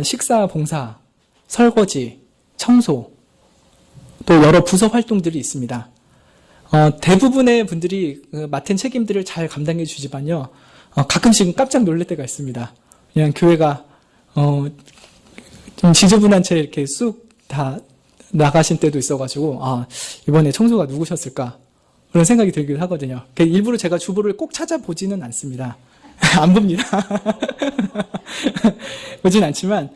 [SPEAKER 2] 식사, 봉사, 설거지, 청소, 또 여러 부서 활동들이 있습니다. 대부분의 분들이 맡은 책임들을 잘 감당해 주지만요, 가끔씩은 깜짝 놀랄 때가 있습니다. 그냥 교회가 좀 지저분한 채 이렇게 쑥 다 나가신 때도 있어가지고 이번에 청소가 누구셨을까 그런 생각이 들기도 하거든요. 일부러 제가 주보를 꼭 찾아보지는 않습니다. 안 봅니다. 보진 않지만,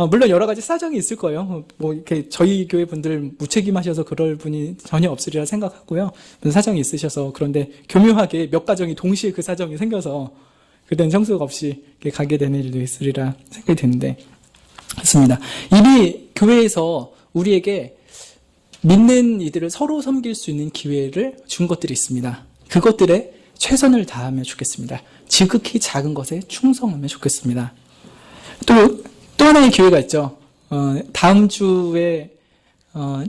[SPEAKER 2] 물론 여러 가지 사정이 있을 거예요. 뭐, 이렇게 저희 교회 분들 무책임하셔서 그럴 분이 전혀 없으리라 생각하고요. 무슨 사정이 있으셔서, 그런데 교묘하게 몇 가정이 동시에 그 사정이 생겨서, 그땐 성수가 없이 이렇게 가게 되는 일도 있으리라 생각이 드는데, 그렇습니다. 이미 교회에서 우리에게 믿는 이들을 서로 섬길 수 있는 기회를 준 것들이 있습니다. 그것들에 최선을 다하면 좋겠습니다. 지극히 작은 것에 충성하면 좋겠습니다. 또 하나의 기회가 있죠. 다음 주에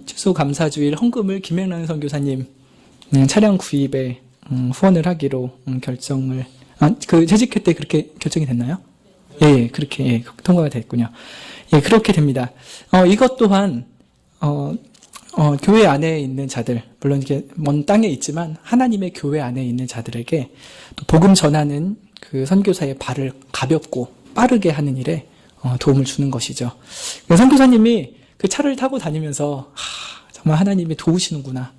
[SPEAKER 2] 추수감사주일 헌금을 김행란 선교사님 차량 구입에 후원을 하기로 결정을 재직회 때 그렇게 결정이 됐나요? 예, 그렇게 통과가 됐군요. 예, 그렇게 됩니다. 이것 또한 교회 안에 있는 자들, 물론 이게 먼 땅에 있지만 하나님의 교회 안에 있는 자들에게 또 복음 전하는 그 선교사의 발을 가볍고 빠르게 하는 일에 도움을 주는 것이죠. 선교사님이 그 차를 타고 다니면서 정말 하나님이 도우시는구나.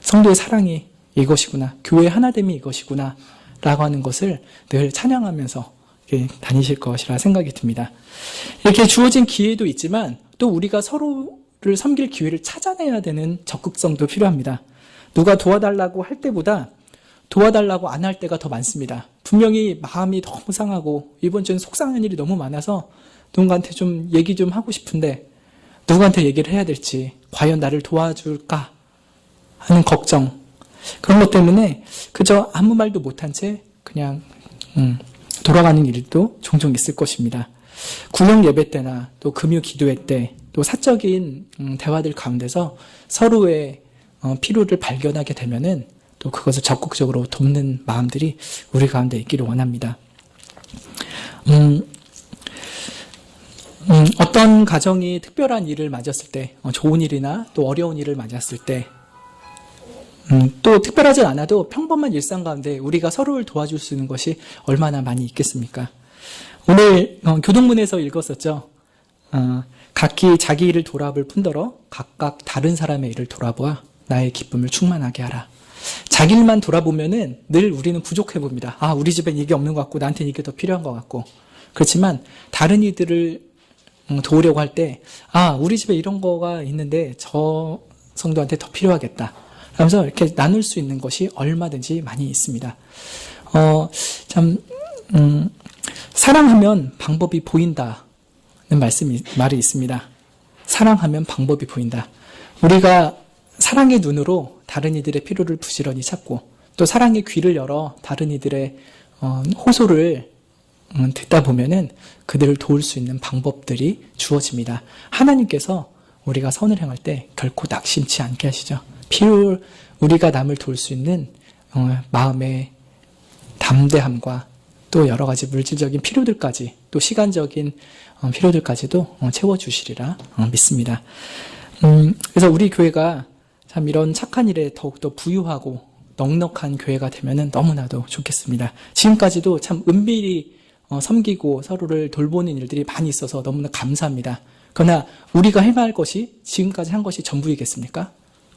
[SPEAKER 2] 성도의 사랑이 이것이구나. 교회 하나됨이 이것이구나. 라고 하는 것을 늘 찬양하면서 다니실 것이라 생각이 듭니다. 이렇게 주어진 기회도 있지만 또 우리가 서로를 섬길 기회를 찾아내야 되는 적극성도 필요합니다. 누가 도와달라고 할 때보다 도와달라고 안 할 때가 더 많습니다. 분명히 마음이 너무 상하고 이번 주엔 속상한 일이 너무 많아서 누군가한테 좀 얘기 좀 하고 싶은데 누구한테 얘기를 해야 될지, 과연 나를 도와줄까 하는 걱정, 그런 것 때문에 그저 아무 말도 못한 채 그냥 돌아가는 일도 종종 있을 것입니다. 구역 예배 때나 또 금요 기도회 때 또 사적인 대화들 가운데서 서로의 필요를 발견하게 되면은 또 그것을 적극적으로 돕는 마음들이 우리 가운데 있기를 원합니다. 어떤 가정이 특별한 일을 맞았을 때, 좋은 일이나 또 어려운 일을 맞았을 때, 또 특별하지 않아도 평범한 일상 가운데 우리가 서로를 도와줄 수 있는 것이 얼마나 많이 있겠습니까? 오늘 교동문에서 읽었었죠. 각기 자기 일을 돌아볼 뿐더러 각각 다른 사람의 일을 돌아보아 나의 기쁨을 충만하게 하라. 자기 일만 돌아보면은 늘 우리는 부족해 봅니다. 우리 집엔 이게 없는 것 같고 나한테는 이게 더 필요한 것 같고. 그렇지만 다른 이들을 도우려고 할 때 우리 집에 이런 거가 있는데 저 성도한테 더 필요하겠다. 그러면서 이렇게 나눌 수 있는 것이 얼마든지 많이 있습니다. 사랑하면 방법이 보인다는 말이 있습니다. 사랑하면 방법이 보인다. 우리가 사랑의 눈으로 다른 이들의 필요를 부지런히 찾고 또 사랑의 귀를 열어 다른 이들의 호소를 듣다 보면은 그들을 도울 수 있는 방법들이 주어집니다. 하나님께서 우리가 선을 행할 때 결코 낙심치 않게 하시죠. 우리가 남을 도울 수 있는 마음의 담대함과 또 여러 가지 물질적인 필요들까지 또 시간적인 필요들까지도 채워주시리라 믿습니다. 그래서 우리 교회가 참 이런 착한 일에 더욱더 부유하고 넉넉한 교회가 되면 너무나도 좋겠습니다. 지금까지도 참 은밀히 섬기고 서로를 돌보는 일들이 많이 있어서 너무나 감사합니다. 그러나 우리가 행할 것이 지금까지 한 것이 전부이겠습니까?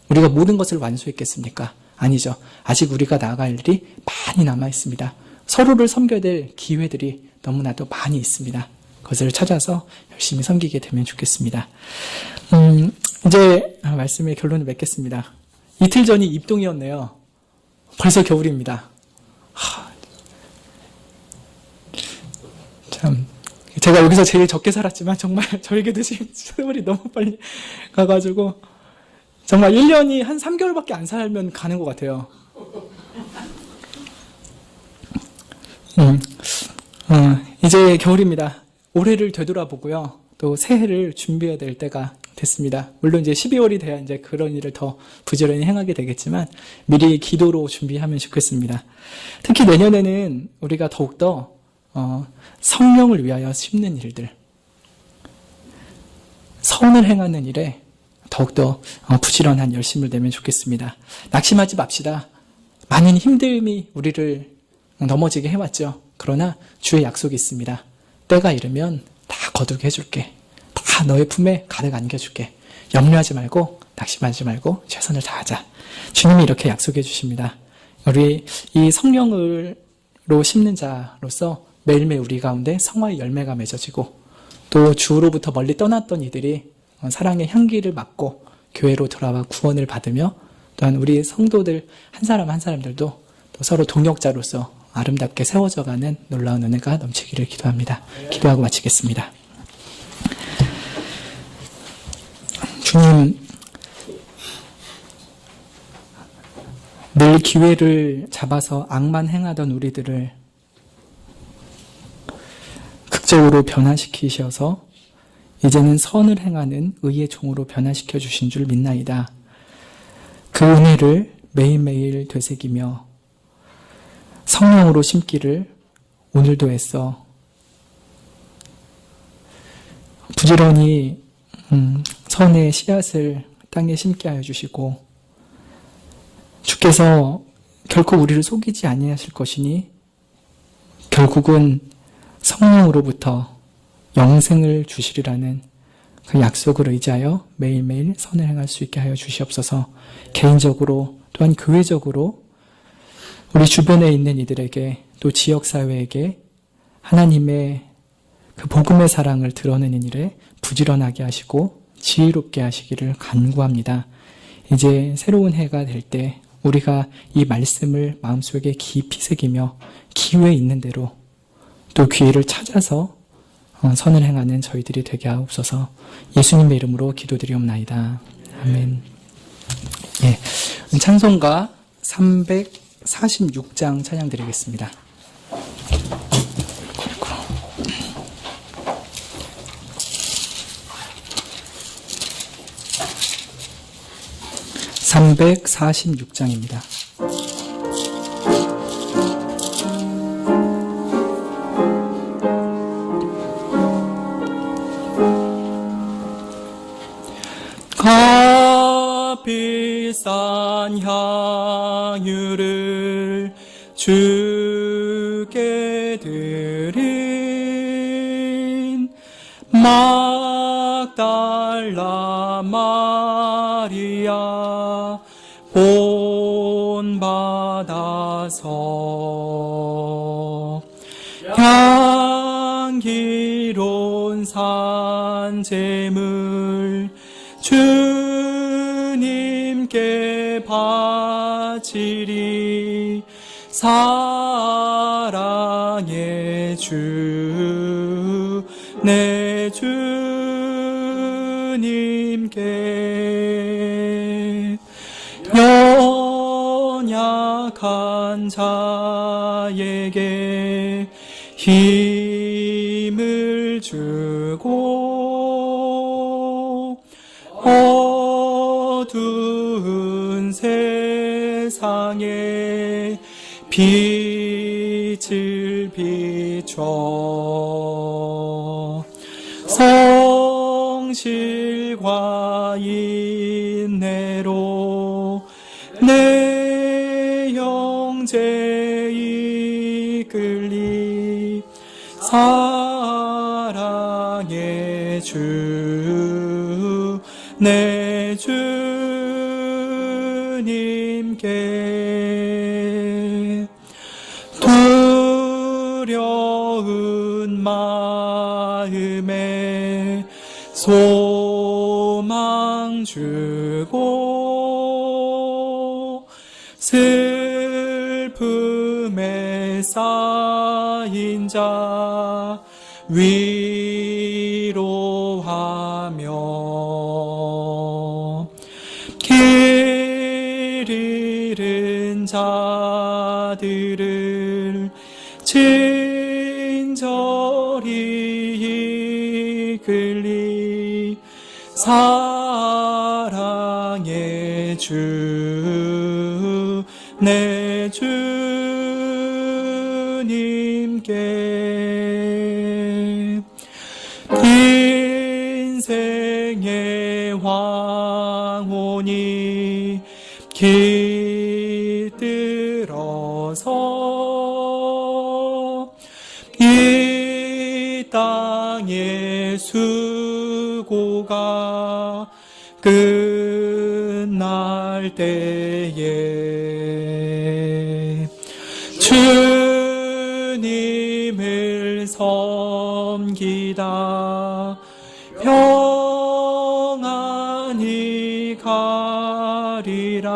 [SPEAKER 2] 우리가 모든 것을 완수했겠습니까? 아니죠. 아직 우리가 나아갈 일이 많이 남아 있습니다. 서로를 섬겨야 될 기회들이 너무나도 많이 있습니다. 그것을 찾아서 열심히 섬기게 되면 좋겠습니다. 이제 말씀의 결론을 맺겠습니다. 이틀 전이 입동이었네요. 벌써 겨울입니다. 참, 제가 여기서 제일 적게 살았지만 정말 저에게도 세월이 너무 빨리 가가지고 정말 1년이 한 3개월밖에 안 살면 가는 것 같아요. 이제 겨울입니다. 올해를 되돌아보고요. 또 새해를 준비해야 될 때가 됐습니다. 물론 이제 12월이 돼야 이제 그런 일을 더 부지런히 행하게 되겠지만 미리 기도로 준비하면 좋겠습니다. 특히 내년에는 우리가 더욱더 성령을 위하여 심는 일들, 선을 행하는 일에 더욱더 부지런한 열심을 내면 좋겠습니다. 낙심하지 맙시다. 많은 힘듦이 우리를 넘어지게 해왔죠. 그러나 주의 약속이 있습니다. 때가 이르면 다 거두게 해줄게. 다 너의 품에 가득 안겨줄게. 염려하지 말고 낙심하지 말고 최선을 다하자. 주님이 이렇게 약속해 주십니다. 우리 이 성령으로 심는 자로서 매일매일 우리 가운데 성화의 열매가 맺어지고 또 주로부터 멀리 떠났던 이들이 사랑의 향기를 맡고 교회로 돌아와 구원을 받으며 또한 우리 성도들 한 사람 한 사람들도 또 서로 동역자로서 아름답게 세워져가는 놀라운 은혜가 넘치기를 기도합니다. 기도하고 마치겠습니다. 주님, 늘 기회를 잡아서 악만 행하던 우리들을 극적으로 변화시키셔서 이제는 선을 행하는 의의 종으로 변화시켜 주신 줄 믿나이다. 그 은혜를 매일매일 되새기며 성령으로 심기를 오늘도 애써 부지런히 선의 씨앗을 땅에 심게 하여 주시고 주께서 결코 우리를 속이지 아니하실 것이니 결국은 성령으로부터 영생을 주시리라는 그 약속을 의지하여 매일매일 선을 행할 수 있게 하여 주시옵소서. 개인적으로 또한 교회적으로 우리 주변에 있는 이들에게 또 지역사회에게 하나님의 그 복음의 사랑을 드러내는 일에 부지런하게 하시고 지혜롭게 하시기를 간구합니다. 이제 새로운 해가 될 때 우리가 이 말씀을 마음속에 깊이 새기며 기회 있는 대로 또 기회를 찾아서 선을 행하는 저희들이 되게 하옵소서. 예수님의 이름으로 기도드리옵나이다. 아멘. 예, 찬송가 346장 찬양 드리겠습니다. 346장입니다. 값비싼 향유를 주께 드린 막달라 마리아 본받아서 향기로운 산재물 주님께 바치리. 사랑의 주 내 주님께 연약한 자에게 힘을 주고 어두운 세상에 빛을 비춰 성실과 인내로 내 형제 이끌리. 사랑의 주 내 주님께 두려운 마음에 소망 주고 슬픔에 쌓인 자 위로하며 길 잃은 자들을 친절히 이끌리. 사랑의 주 내 주님께 인생의 황혼이 깃들어서 이 땅의 수고가 끝 할 때에 주님을 섬기다 평안히 가리라.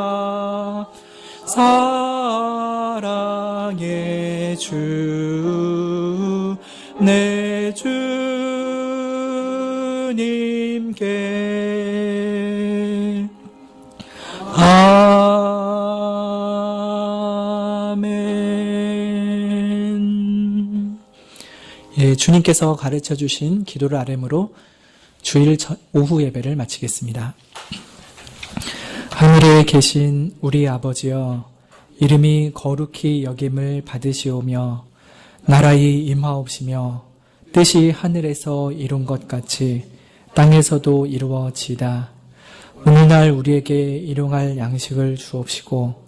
[SPEAKER 2] 사랑의 주 내 주님께 아멘. 예, 주님께서 가르쳐 주신 기도를 아뢰므로 주일 오후 예배를 마치겠습니다. 하늘에 계신 우리 아버지여, 이름이 거룩히 여김을 받으시오며 나라의 임하옵시며 뜻이 하늘에서 이룬 것 같이 땅에서도 이루어지이다. 오늘날 우리에게 일용할 양식을 주옵시고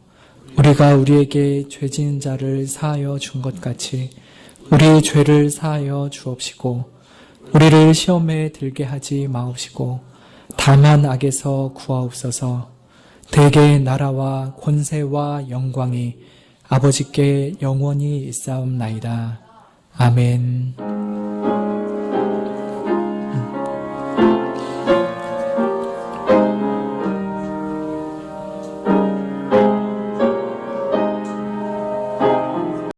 [SPEAKER 2] 우리가 우리에게 죄 지은 자를 사하여 준 것 같이 우리 죄를 사하여 주옵시고 우리를 시험에 들게 하지 마옵시고 다만 악에서 구하옵소서. 대개 나라와 권세와 영광이 아버지께 영원히 있사옵나이다. 아멘.